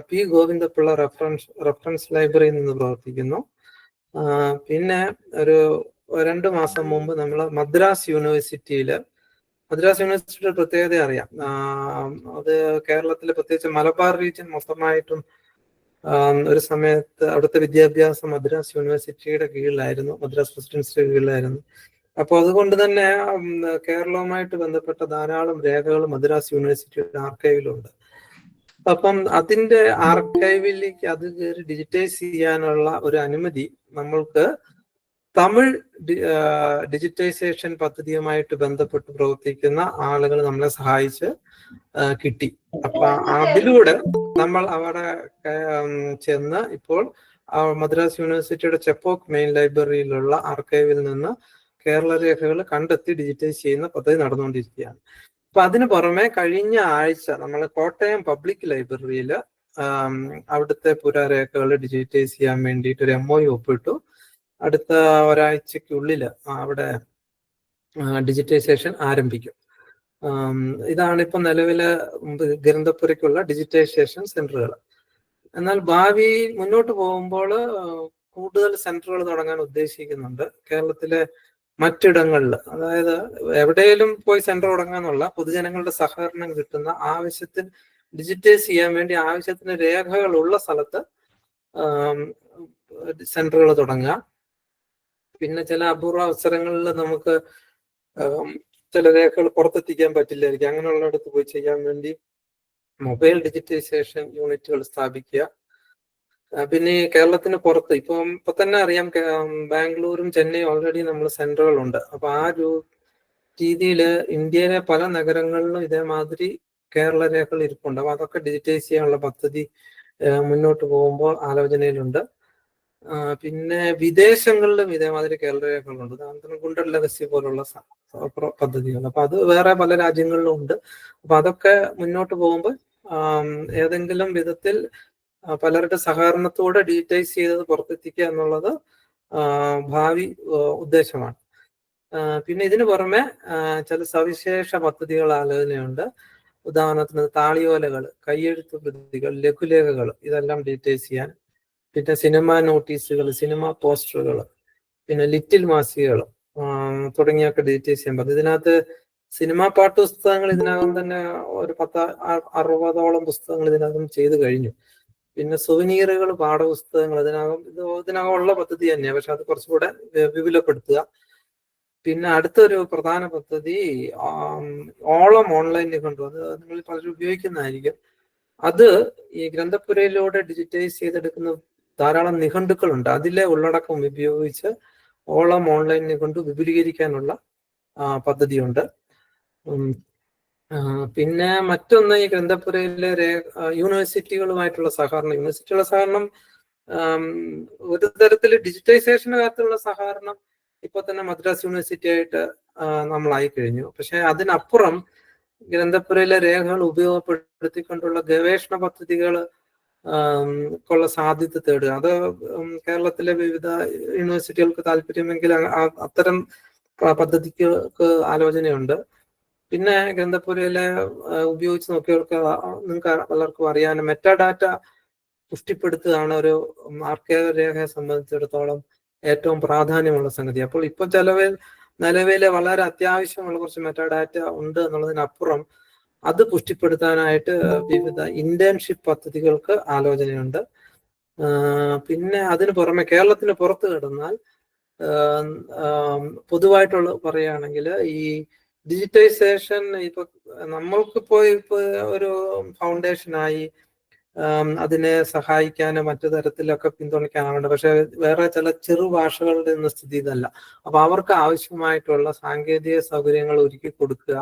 പി ഗോവിന്ദപിള്ള റെഫറൻസ് ലൈബ്രറിയിൽ നിന്ന് പ്രവർത്തിക്കുന്നു. പിന്നെ ഒരു 2 മാസം മുമ്പ് നമ്മൾ മദ്രാസ് യൂണിവേഴ്സിറ്റിയുടെ പ്രത്യേകത അറിയാം. അത് കേരളത്തിലെ പ്രത്യേകിച്ച് മലബാർ റീജിയൻ മൊത്തമായിട്ടും ഒരു സമയത്ത് അവിടുത്തെ വിദ്യാഭ്യാസം മദ്രാസ് യൂണിവേഴ്സിറ്റിയുടെ കീഴിലായിരുന്നു, മദ്രാസ് പ്രസിഡൻസിയുടെ കീഴിലായിരുന്നു. അപ്പോൾ അതുകൊണ്ട് തന്നെ കേരളവുമായിട്ട് ബന്ധപ്പെട്ട ധാരാളം രേഖകൾ മദ്രാസ് യൂണിവേഴ്സിറ്റിയുടെ ആർക്കൈവിലുണ്ട്. അപ്പം അതിന്റെ ആർക്കൈവിലേക്ക് അത് കയറി ഡിജിറ്റൈസ് ചെയ്യാനുള്ള ഒരു അനുമതി നമ്മൾക്ക് തമിഴ് ഡിജിറ്റൈസേഷൻ പദ്ധതിയുമായിട്ട് ബന്ധപ്പെട്ട് പ്രവർത്തിക്കുന്ന ആളുകൾ നമ്മളെ സഹായിച്ച് കിട്ടി. അപ്പൊ അതിലൂടെ നമ്മൾ അവിടെ ചെന്ന് ഇപ്പോൾ മദ്രാസ് യൂണിവേഴ്സിറ്റിയുടെ ചെപ്പോക്ക് മെയിൻ ലൈബ്രറിയിലുള്ള ആർക്കൈവിൽ നിന്ന് കേരള രേഖകൾ കണ്ടെത്തി ഡിജിറ്റൈസ് ചെയ്യുന്ന പദ്ധതി നടന്നുകൊണ്ടിരിക്കുകയാണ്. അപ്പൊ അതിന് പുറമെ കഴിഞ്ഞ ആഴ്ച നമ്മൾ കോട്ടയം പബ്ലിക് ലൈബ്രറിയിൽ അവിടുത്തെ പുരാരേഖകൾ ഡിജിറ്റൈസ് ചെയ്യാൻ വേണ്ടിയിട്ട് ഒരു MOU ഒപ്പിട്ടു. അടുത്ത ഒരാഴ്ചക്കുള്ളിൽ അവിടെ ഡിജിറ്റൈസേഷൻ ആരംഭിക്കും. ഇതാണ് ഇപ്പൊ നിലവിലെ ഗ്രന്ഥപുരയ്ക്കുള്ള ഡിജിറ്റൈസേഷൻ സെന്ററുകൾ. എന്നാൽ ഭാവി മുന്നോട്ട് പോകുമ്പോൾ കൂടുതൽ സെന്ററുകൾ തുടങ്ങാൻ ഉദ്ദേശിക്കുന്നുണ്ട് കേരളത്തിലെ മറ്റിടങ്ങളിൽ. അതായത് എവിടെയെങ്കിലും പോയി സെന്റർ തുടങ്ങാന്നുള്ള പൊതുജനങ്ങളുടെ സഹകരണം കിട്ടുന്ന ആവശ്യത്തിന് ഡിജിറ്റൈസ് ചെയ്യാൻ വേണ്ടി ആവശ്യത്തിന് രേഖകളുള്ള സ്ഥലത്ത് സെന്ററുകൾ തുടങ്ങുക. പിന്നെ ചില അപൂർവ അവസരങ്ങളിൽ നമുക്ക് ചില രേഖകൾ പുറത്തെത്തിക്കാൻ പറ്റില്ലായിരിക്കും, അങ്ങനെയുള്ളിടത്ത് പോയി ചെയ്യാൻ വേണ്ടി മൊബൈൽ ഡിജിറ്റൈസേഷൻ യൂണിറ്റുകൾ സ്ഥാപിക്കുക. പിന്നെ കേരളത്തിന് പുറത്ത് ഇപ്പൊ തന്നെ അറിയാം, ബാംഗ്ലൂരും ചെന്നൈയും ഓൾറെഡി നമ്മൾ സെന്ററുകളുണ്ട്. അപ്പൊ ആ രീതിയിൽ ഇന്ത്യയിലെ പല നഗരങ്ങളിലും ഇതേമാതിരി കേരള രേഖകൾ ഇരിപ്പുണ്ട്. അപ്പൊ അതൊക്കെ ഡിജിറ്റൈസ് ചെയ്യാനുള്ള പദ്ധതി മുന്നോട്ട് പോകുമ്പോൾ ആലോചനയിലുണ്ട്. പിന്നെ വിദേശങ്ങളിലും ഇതേമാതിരി കേരള രേഖകളുണ്ട്, ഉദാഹരണത്തിന് ഗുണ്ടർ ലെഗസി പോലുള്ള പദ്ധതികൾ. അപ്പൊ അത് വേറെ പല രാജ്യങ്ങളിലും ഉണ്ട്. അപ്പൊ അതൊക്കെ മുന്നോട്ട് പോകുമ്പോൾ ഏതെങ്കിലും വിധത്തിൽ പലരുടെ സഹകരണത്തോടെ ഡിജിറ്റൈസ് ചെയ്തത് പുറത്തെത്തിക്കുക എന്നുള്ളത് ഭാവി ഉദ്ദേശമാണ്. പിന്നെ ഇതിനു പുറമെ ചില സവിശേഷ പദ്ധതികൾ ആലോചനയുണ്ട്. ഉദാഹരണത്തിന് താളിയോലകൾ, കയ്യെഴുത്ത് കൃതികൾ, ലഘുലേഖകൾ, ഇതെല്ലാം ഡിജിറ്റൈസ് ചെയ്യാൻ. പിന്നെ സിനിമ നോട്ടീസുകൾ, സിനിമ പോസ്റ്ററുകൾ, പിന്നെ ലിറ്റിൽ മാസികകൾ തുടങ്ങിയൊക്കെ ഡിജിറ്റൈസ് ചെയ്യാൻ പറ്റും. ഇതിനകത്ത് സിനിമാ പാഠ്യപുസ്തകങ്ങൾ ഇതിനകം തന്നെ ഒരു 60-ഓളം പുസ്തകങ്ങൾ ഇതിനകം ചെയ്തു കഴിഞ്ഞു. പിന്നെ സുവനീറുകൾ, പാഠപുസ്തകങ്ങൾ ഇതിനകം ഉള്ള പദ്ധതി തന്നെയാണ്, പക്ഷെ അത് കുറച്ചുകൂടെ വിപുലപ്പെടുത്തുക. പിന്നെ അടുത്തൊരു പ്രധാന പദ്ധതി ഓളം ഓൺലൈൻ നിഘണ്ടു, അത് നിങ്ങൾ പലരും ഉപയോഗിക്കുന്നതായിരിക്കും. അത് ഈ ഗ്രന്ഥപുരയിലൂടെ ഡിജിറ്റൈസ് ചെയ്തെടുക്കുന്ന ധാരാളം നിഘണ്ടുക്കളുണ്ട്, അതിലെ ഉള്ളടക്കം ഉപയോഗിച്ച് ഓളം ഓൺലൈൻ നിഘണ്ടു വിപുലീകരിക്കാനുള്ള പദ്ധതിയുണ്ട്. പിന്നെ മറ്റൊന്ന്, ഈ ഗ്രന്ഥപുരയിലെ യൂണിവേഴ്സിറ്റികളുമായിട്ടുള്ള സഹകരണം. യൂണിവേഴ്സിറ്റികളുടെ സഹകരണം ഒരു തരത്തിൽ ഡിജിറ്റൈസേഷന്റെ കാര്യത്തിലുള്ള സഹകരണം ഇപ്പൊ തന്നെ മദ്രാസ് യൂണിവേഴ്സിറ്റി ആയിട്ട് നമ്മളായി കഴിഞ്ഞു. പക്ഷെ അതിനപ്പുറം ഗ്രന്ഥപുരയിലെ രേഖകൾ ഉപയോഗപ്പെടുത്തിക്കൊണ്ടുള്ള ഗവേഷണ പദ്ധതികൾ ക്കുള്ള സാധ്യത തേടുക. അത് കേരളത്തിലെ വിവിധ യൂണിവേഴ്സിറ്റികൾക്ക് താല്പര്യമെങ്കിൽ അത്തരം പദ്ധതിക്ക് ആലോചനയുണ്ട്. പിന്നെ ഗ്രന്ഥപുരയിലെ ഉപയോഗിച്ച് നോക്കിയവർക്ക് നിങ്ങൾക്ക് പലർക്കും അറിയാൻ മെറ്റാഡാറ്റ പുഷ്ടിപ്പെടുത്തുകയാണ് ഒരു ആർക്കൈവ് രേഖയെ സംബന്ധിച്ചിടത്തോളം ഏറ്റവും പ്രാധാന്യമുള്ള സംഗതി. അപ്പോൾ ഇപ്പൊ നിലവിലെ വളരെ അത്യാവശ്യമുള്ള കുറച്ച് മെറ്റാഡാറ്റ ഉണ്ട് എന്നുള്ളതിനപ്പുറം അത് പുഷ്ടിപ്പെടുത്താനായിട്ട് വിവിധ ഇന്റേൺഷിപ്പ് പദ്ധതികൾക്ക് ആലോചനയുണ്ട്. പിന്നെ അതിന് പുറമെ കേരളത്തിന് പുറത്ത് കിടന്നാൽ പൊതുവായിട്ടുള്ള പറയുകയാണെങ്കിൽ ഈ ഡിജിറ്റൈസേഷൻ ഇപ്പൊ നമ്മൾക്കിപ്പോ ഒരു ഫൗണ്ടേഷനായി അതിനെ സഹായിക്കാനും മറ്റു തരത്തിലൊക്കെ പിന്തുണയ്ക്കാനാവുന്നുണ്ട്. പക്ഷെ വേറെ ചില ചെറു ഭാഷകളുടെ ഒന്നും സ്ഥിതി ഇതല്ല. അപ്പൊ അവർക്ക് ആവശ്യമായിട്ടുള്ള സാങ്കേതിക സൗകര്യങ്ങൾ ഒരുക്കി കൊടുക്കുക,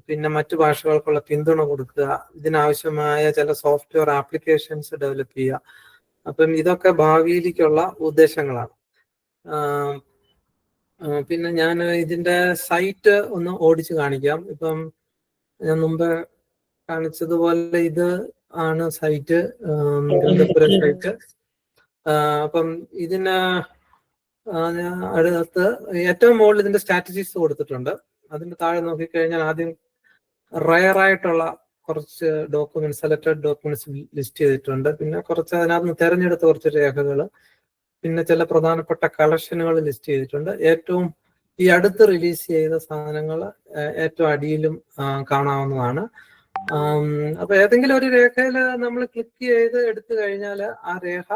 പിന്നെ മറ്റു ഭാഷകൾക്കുള്ള പിന്തുണ കൊടുക്കുക, ഇതിനാവശ്യമായ ചില സോഫ്റ്റ്വെയർ ആപ്ലിക്കേഷൻസ് ഡെവലപ്പ് ചെയ്യുക. അപ്പം ഇതൊക്കെ ഭാവിയിലേക്കുള്ള ഉദ്ദേശങ്ങളാണ്. പിന്നെ ഞാൻ ഇതിന്റെ സൈറ്റ് ഒന്ന് ഓടിച്ച് കാണിക്കാം. ഇപ്പം ഞാൻ മുമ്പ് കാണിച്ചതുപോലെ ഇത് ആണ് സൈറ്റ്, ഗ്രന്ഥപുര സൈറ്റ്. അപ്പം ഇതിന് അടുത്ത് ഏറ്റവും മുകളിൽ ഇതിന്റെ സ്ട്രാറ്റജീസ് കൊടുത്തിട്ടുണ്ട്. അതിന്റെ താഴെ നോക്കിക്കഴിഞ്ഞാൽ ആദ്യം റയർ ആയിട്ടുള്ള കുറച്ച് ഡോക്യുമെന്റ്സ്, സെലക്ടഡ് ഡോക്യുമെന്റ്സ് ലിസ്റ്റ് ചെയ്തിട്ടുണ്ട്. പിന്നെ കുറച്ച് അതിനകത്ത് തെരഞ്ഞെടുത്ത കുറച്ച് രേഖകൾ, പിന്നെ ചില പ്രധാനപ്പെട്ട കളക്ഷനുകൾ ലിസ്റ്റ് ചെയ്തിട്ടുണ്ട്. ഏറ്റവും ഈ അടുത്ത് റിലീസ് ചെയ്ത സാധനങ്ങൾ ഏറ്റവും അടിയിലും കാണാവുന്നതാണ്. അപ്പൊ ഏതെങ്കിലും ഒരു രേഖയിൽ നമ്മൾ ക്ലിക്ക് ചെയ്ത് എടുത്തു കഴിഞ്ഞാൽ ആ രേഖ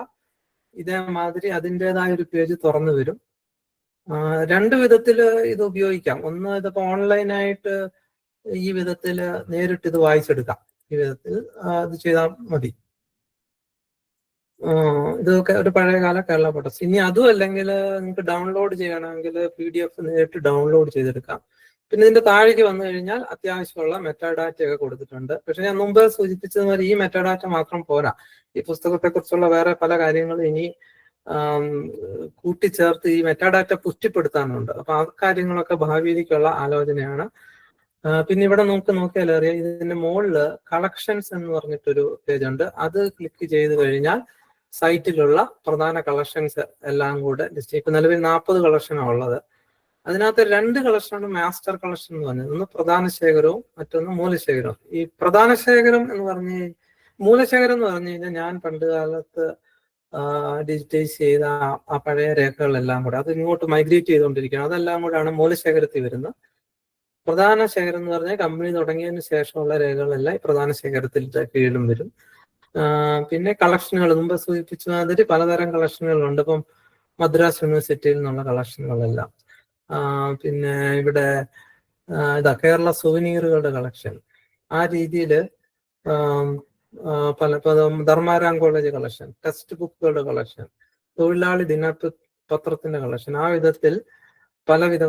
ഇതേമാതിരി അതിൻ്റെതായ ഒരു പേജ് തുറന്നു വരും. രണ്ട് വിധത്തിൽ ഇത് ഉപയോഗിക്കാം. ഒന്ന്, ഇതിപ്പോ ഓൺലൈനായിട്ട് ഈ വിധത്തിൽ നേരിട്ട് ഇത് വായിച്ചെടുക്കാം. ഈ വിധത്തിൽ ഇത് ചെയ്താൽ മതി. ഇതൊക്കെ ഒരു പഴയകാല കേരള ഫോട്ടോസ്. ഇനി അതും അല്ലെങ്കിൽ നിങ്ങൾക്ക് ഡൗൺലോഡ് ചെയ്യണമെങ്കിൽ PDF നേരിട്ട് ഡൗൺലോഡ് ചെയ്തെടുക്കാം. പിന്നെ ഇതിന്റെ താഴേക്ക് വന്നു കഴിഞ്ഞാൽ അത്യാവശ്യമുള്ള മെറ്റാഡാറ്റ ഒക്കെ കൊടുത്തിട്ടുണ്ട്. പക്ഷെ ഞാൻ മുമ്പ് സൂചിപ്പിച്ചതുപോലെ ഈ മെറ്റാഡാറ്റ മാത്രം പോരാ. ഈ പുസ്തകത്തെ കുറിച്ചുള്ള വേറെ പല കാര്യങ്ങളും ഇനി കൂട്ടിച്ചേർത്ത് ഈ മെറ്റാഡാറ്റ പുഷ്ടിപ്പെടുത്താനുണ്ട്. അപ്പൊ ആ കാര്യങ്ങളൊക്കെ ഭാവിയിലേക്കുള്ള ആലോചനയാണ്. പിന്നെ ഇവിടെ നമുക്ക് നോക്കിയാൽ അറിയാം, ഇതിന്റെ മുകളിൽ കളക്ഷൻസ് എന്ന് പറഞ്ഞിട്ടൊരു പേജ് ഉണ്ട്. അത് ക്ലിക്ക് ചെയ്ത് കഴിഞ്ഞാൽ സൈറ്റിലുള്ള പ്രധാന കളക്ഷൻസ് എല്ലാം കൂടെ ലിസ്റ്റ്. ഇപ്പൊ നിലവിൽ 40 കളക്ഷനാണ് ഉള്ളത്. അതിനകത്ത് 2 കളക്ഷനാണ് മാസ്റ്റർ കളക്ഷൻ എന്ന് പറഞ്ഞത്. ഒന്ന് പ്രധാന ശേഖരവും മറ്റൊന്ന് മൂലശേഖരവും. ഈ പ്രധാന ശേഖരം എന്ന് മൂലശേഖരം എന്ന് പറഞ്ഞു കഴിഞ്ഞാൽ ഞാൻ പണ്ട് കാലത്ത് ഡിജിറ്റൈസ് ചെയ്ത ആ പഴയ രേഖകളെല്ലാം കൂടെ അത് ഇങ്ങോട്ട് മൈഗ്രേറ്റ് ചെയ്തുകൊണ്ടിരിക്കുകയാണ്. അതെല്ലാം കൂടെയാണ് മൂലശേഖരത്തിൽ വരുന്നത്. പ്രധാന ശേഖരം എന്ന് പറഞ്ഞാൽ കമ്പനി തുടങ്ങിയതിന് ശേഷമുള്ള രേഖകളെല്ലാം പ്രധാന ശേഖരത്തിന്റെ കീഴിലും വരും. പിന്നെ കളക്ഷനുകൾ മുമ്പ് സൂചിപ്പിച്ച മാതിരി പലതരം കളക്ഷനുകളുണ്ട്. ഇപ്പം മദ്രാസ് യൂണിവേഴ്സിറ്റിയിൽ നിന്നുള്ള കളക്ഷനുകളെല്ലാം. പിന്നെ ഇവിടെ കേരള സുവനീറുകളുടെ കളക്ഷൻ, ആ രീതിയിൽ ധർമാരാം കോളേജ് കളക്ഷൻ, ടെക്സ്റ്റ് ബുക്കുകളുടെ കളക്ഷൻ, തൊഴിലാളി ദിനപത്രത്തിന്റെ കളക്ഷൻ, ആ വിധത്തിൽ പലവിധ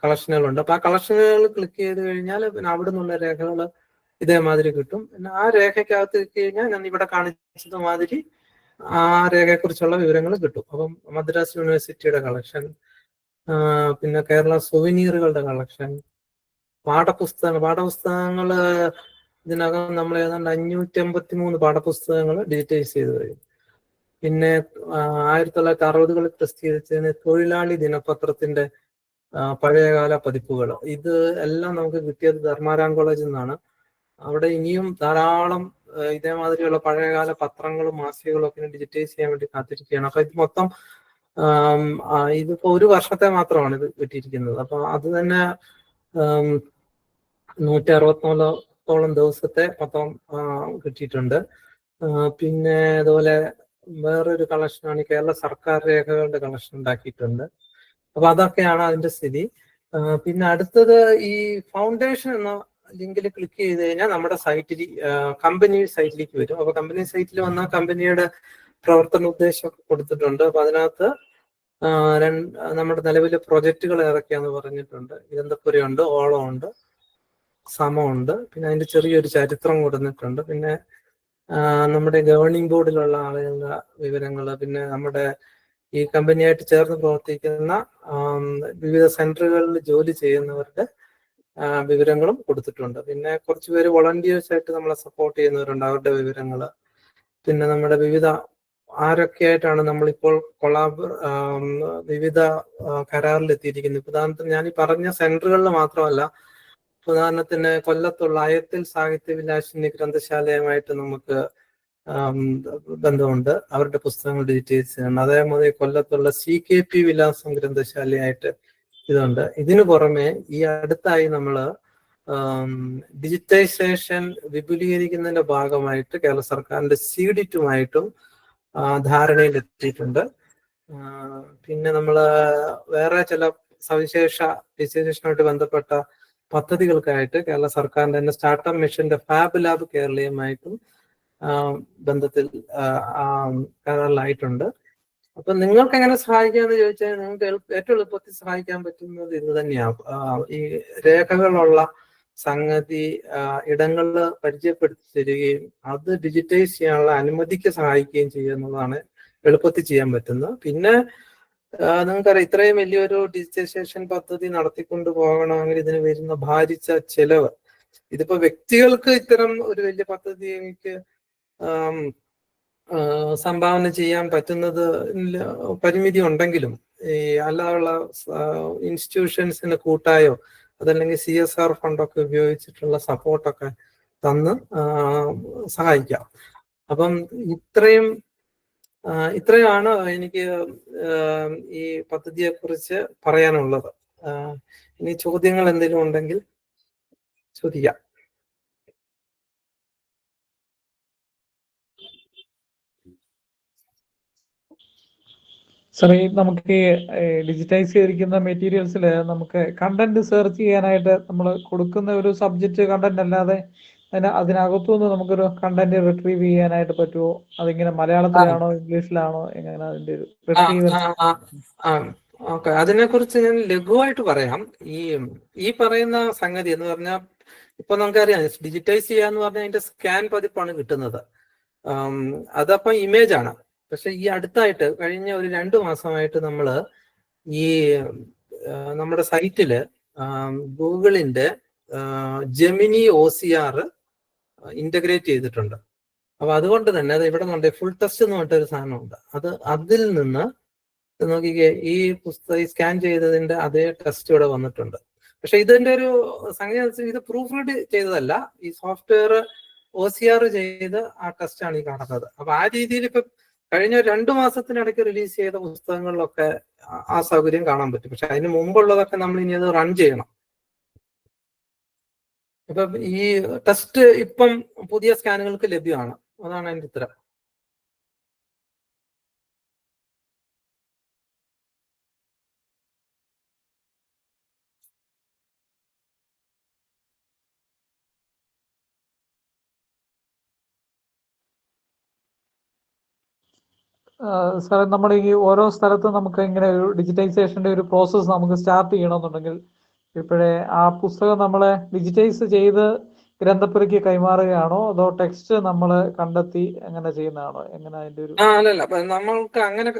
കളക്ഷനുകളുണ്ട്. അപ്പൊ ആ കളക്ഷനുകൾ ക്ലിക്ക് ചെയ്ത് കഴിഞ്ഞാൽ പിന്നെ അവിടെ നിന്നുള്ള രേഖകൾ ഇതേമാതിരി കിട്ടും. പിന്നെ ആ രേഖയ്ക്കകത്ത് ക്ലിക്ക് കഴിഞ്ഞാൽ ഞാൻ ഇവിടെ കാണിച്ചത് മാതിരി ആ രേഖയെക്കുറിച്ചുള്ള വിവരങ്ങൾ കിട്ടും. അപ്പം മദ്രാസ് യൂണിവേഴ്സിറ്റിയുടെ കളക്ഷൻ, പിന്നെ കേരള സുവനീറുകളുടെ കളക്ഷൻ, പാഠപുസ്തകങ്ങൾ ഇതിനകം നമ്മൾ ഏതാണ്ട് 583 പാഠപുസ്തകങ്ങൾ ഡിജിറ്റൈസ് ചെയ്ത് കഴിഞ്ഞു. പിന്നെ 1960കളിൽ പ്രസിദ്ധീകരിച്ചതിന് തൊഴിലാളി ദിനപത്രത്തിന്റെ പഴയകാല പതിപ്പുകൾ, ഇത് എല്ലാം നമുക്ക് കിട്ടിയത് ധർമാരാം കോളേജിൽ നിന്നാണ്. അവിടെ ഇനിയും ധാരാളം ഇതേമാതിരിയുള്ള പഴയകാല പത്രങ്ങളും മാസികകളും ഒക്കെ ഡിജിറ്റൈസ് ചെയ്യാൻ വേണ്ടി കാത്തിരിക്കുകയാണ്. അപ്പൊ ഇത് മൊത്തം ഇതിപ്പോ 1 വർഷത്തെ മാത്രമാണ് ഇത് കിട്ടിയിരിക്കുന്നത്. അപ്പൊ അത് തന്നെ 164ഓളം ദിവസത്തെ മൊത്തം കിട്ടിയിട്ടുണ്ട്. പിന്നെ അതുപോലെ വേറൊരു കളക്ഷനാണ് കേരള സർക്കാർ രേഖകളുടെ കളക്ഷൻ ഉണ്ടാക്കിയിട്ടുണ്ട്. അപ്പൊ അതൊക്കെയാണ് അതിന്റെ സ്ഥിതി. പിന്നെ അടുത്തത് ഈ ഫൗണ്ടേഷൻ എന്ന ലിങ്കിൽ ക്ലിക്ക് ചെയ്ത് കഴിഞ്ഞാൽ നമ്മുടെ സൈറ്റിൽ കമ്പനി സൈറ്റിലേക്ക് വരും. അപ്പൊ കമ്പനി സൈറ്റിൽ വന്നാൽ കമ്പനിയുടെ പ്രവർത്തന ഉദ്ദേശം കൊടുത്തിട്ടുണ്ട്. അപ്പൊ അതിനകത്ത് നമ്മുടെ നിലവിലെ പ്രൊജക്റ്റുകൾ ഏതൊക്കെയാന്ന് പറഞ്ഞിട്ടുണ്ട്. ഗ്രന്ഥപുരയുണ്ട്, ഓളമുണ്ട്, സമമുണ്ട്, പിന്നെ അതിന്റെ ചെറിയൊരു ചരിത്രം കൊടുത്തിട്ടുണ്ട്. പിന്നെ നമ്മുടെ ഗവേണിംഗ് ബോർഡിലുള്ള ആളുകളുടെ വിവരങ്ങൾ, പിന്നെ നമ്മുടെ ഈ കമ്പനിയായിട്ട് ചേർന്ന് പ്രവർത്തിക്കുന്ന വിവിധ സെന്ററുകളിൽ ജോലി ചെയ്യുന്നവരുടെ വിവരങ്ങളും കൊടുത്തിട്ടുണ്ട്. പിന്നെ കുറച്ച് പേര് വോളണ്ടിയേഴ്സ് ആയിട്ട് നമ്മളെ സപ്പോർട്ട് ചെയ്യുന്നവരുണ്ട്, അവരുടെ വിവരങ്ങൾ. പിന്നെ നമ്മുടെ വിവിധ ആരൊക്കെയായിട്ടാണ് നമ്മളിപ്പോൾ വിവിധ കരാറിൽ എത്തിയിരിക്കുന്നത്. ഉദാഹരണത്തിന് ഞാൻ ഈ പറഞ്ഞ സെന്ററുകളിൽ മാത്രമല്ല ഉദാഹരണത്തിന് കൊല്ലത്തുള്ള അയത്തിൽ സാഹിത്യ വിലാസിനി ഗ്രന്ഥശാലയുമായിട്ട് നമുക്ക് ബന്ധമുണ്ട്. അവരുടെ പുസ്തകങ്ങൾ ഡിജിറ്റൈസ് ചെയ്യണം. അതേപോലെ കൊല്ലത്തുള്ള CKP വിലാസം ഗ്രന്ഥശാലയായിട്ട് ഇതുണ്ട്. ഇതിനു പുറമെ ഈ അടുത്തായി നമ്മള് ഡിജിറ്റൈസേഷൻ വിപുലീകരിക്കുന്നതിന്റെ ഭാഗമായിട്ട് കേരള സർക്കാരിന്റെ CDIT-ഉമായിട്ടും ധാരണയിലെത്തിയിട്ടുണ്ട്. പിന്നെ നമ്മള് വേറെ ചില സവിശേഷ ഡിജിറ്റൈസേഷനുമായിട്ട് ബന്ധപ്പെട്ട പദ്ധതികൾക്കായിട്ട് കേരള സർക്കാരിന്റെ തന്നെ സ്റ്റാർട്ടപ്പ് മിഷന്റെ ഫാബ് ലാബ് കേരളയുമായിട്ടും ബന്ധത്തിൽ കരാറിലായിട്ടുണ്ട്. അപ്പൊ നിങ്ങൾക്ക് എങ്ങനെ സഹായിക്കാന്ന് ചോദിച്ചാൽ നിങ്ങൾക്ക് ഏറ്റവും എളുപ്പത്തിൽ സഹായിക്കാൻ പറ്റുന്നത് ഇത് തന്നെയാണ്. ഈ രേഖകളുള്ള സംഗതി ഇടങ്ങളിൽ പരിചയപ്പെടുത്തി തരികയും അത് ഡിജിറ്റൈസ് ചെയ്യാനുള്ള അനുമതിക്ക് സഹായിക്കുകയും ചെയ്യുക എന്നുള്ളതാണ് എളുപ്പത്തിൽ ചെയ്യാൻ പറ്റുന്നത്. പിന്നെ നിങ്ങൾക്കറിയാം, ഇത്രയും വലിയൊരു ഡിജിറ്റൈസേഷൻ പദ്ധതി നടത്തിക്കൊണ്ട് പോകണമെങ്കിൽ ഇതിന് വരുന്ന ഭാരിച്ച ചെലവ്, ഇതിപ്പോ വ്യക്തികൾക്ക് ഇത്തരം ഒരു വലിയ പദ്ധതിക്ക് സംഭാവന ചെയ്യാൻ പറ്റുന്നത് പരിമിതി ഉണ്ടെങ്കിലും ഈ അല്ലാതുള്ള ഇൻസ്റ്റിറ്റ്യൂഷൻസിന് കൂട്ടായോ അതല്ലെങ്കിൽ CSR ഫണ്ടൊക്കെ ഉപയോഗിച്ചിട്ടുള്ള സപ്പോർട്ടൊക്കെ തന്ന് സഹായിക്കാം. അപ്പം ഇത്രയാണ് എനിക്ക് ഈ പദ്ധതിയെ കുറിച്ച് പറയാനുള്ളത്. ഇനി ചോദ്യങ്ങൾ എന്തെങ്കിലും ഉണ്ടെങ്കിൽ ചോദിക്കാം. സാർ, നമുക്ക് ഡിജിറ്റൈസ് ചെയ്തിരിക്കുന്ന മെറ്റീരിയൽസിൽ നമുക്ക് കണ്ടന്റ് സെർച്ച് ചെയ്യാനായിട്ട് നമ്മൾ കൊടുക്കുന്ന ഒരു സബ്ജക്റ്റ് കണ്ടന്റ് അല്ലാതെ അതിനകത്തുനിന്ന് നമുക്കൊരു കണ്ടന്റ് റിട്രീവ് ചെയ്യാനായിട്ട് പറ്റുമോ? അതിങ്ങനെ മലയാളത്തിലാണോ ഇംഗ്ലീഷിലാണോ, എങ്ങനെ അതിന്റെ ഒരു റിട്രീവ്? ഓക്കെ, അതിനെക്കുറിച്ച് ഞാൻ ലഘുവായിട്ട് പറയാം. ഈ പറയുന്ന സംഗതി എന്ന് പറഞ്ഞാൽ ഇപ്പൊ നമുക്കറിയാം ഡിജിറ്റൈസ് ചെയ്യാന്ന് പറഞ്ഞാൽ അതിന്റെ സ്കാൻ പതിപ്പാണ് കിട്ടുന്നത്. അതപ്പോ ഇമേജ് ആണ്. പക്ഷെ ഈ അടുത്തായിട്ട് കഴിഞ്ഞ ഒരു 2 മാസമായിട്ട് നമ്മള് ഈ നമ്മുടെ സൈറ്റില് ഗൂഗിളിന്റെ ജെമിനി OCR ഇന്റഗ്രേറ്റ് ചെയ്തിട്ടുണ്ട്. അപ്പൊ അതുകൊണ്ട് തന്നെ അത് ഇവിടെ നിന്നുണ്ട് ഫുൾ ടെസ്റ്റ് എന്ന് പറഞ്ഞിട്ടൊരു സാധനമുണ്ട്. അതിൽ നിന്ന് നോക്കിക്കേ, ഈ പുസ്തകം സ്കാൻ ചെയ്തതിന്റെ അതേ ടെസ്റ്റ് ഇവിടെ വന്നിട്ടുണ്ട്. പക്ഷെ ഇതിന്റെ ഒരു സംഗതി ഇത് പ്രൂഫ് റീഡ് ചെയ്തതല്ല, ഈ സോഫ്റ്റ്വെയർ OCR ചെയ്ത് ആ ടെസ്റ്റ് ആണ് ഈ കാണുന്നത്. അപ്പൊ ആ രീതിയിൽ ഇപ്പൊ കഴിഞ്ഞ 2 മാസത്തിനിടയ്ക്ക് റിലീസ് ചെയ്ത പുസ്തകങ്ങളിലൊക്കെ ആ സൗകര്യം കാണാൻ പറ്റും. പക്ഷെ അതിന് മുമ്പുള്ളതൊക്കെ നമ്മൾ ഇനി അത് റൺ ചെയ്യണം. ഇപ്പൊ ഈ ടെസ്റ്റ് ഇപ്പം പുതിയ സ്കാനുകൾക്ക് ലഭ്യമാണ്. അതാണ് അതിന്റെ ഉത്തരം. സാറേ, നമ്മൾ ഈ ഓരോ സ്ഥലത്തും നമുക്ക് ഇങ്ങനെ ഒരു ഡിജിറ്റൈസേഷന്റെ ഒരു പ്രോസസ്സ് നമുക്ക് സ്റ്റാർട്ട് ചെയ്യണമെന്നുണ്ടെങ്കിൽ ഇപ്പോഴേ ആ പുസ്തകം നമ്മളെ ഡിജിറ്റൈസ് ചെയ്ത് ഗ്രന്ഥപ്പുരയ്ക്ക് കൈമാറുകയാണോ അതോ ടെക്സ്റ്റ് നമ്മൾ കണ്ടെത്തി അങ്ങനെ ചെയ്യുന്നതാണോ? എങ്ങനെ അതിന്റെ ഒരു അല്ലല്ല, അപ്പൊ നമ്മൾക്ക് അങ്ങനെ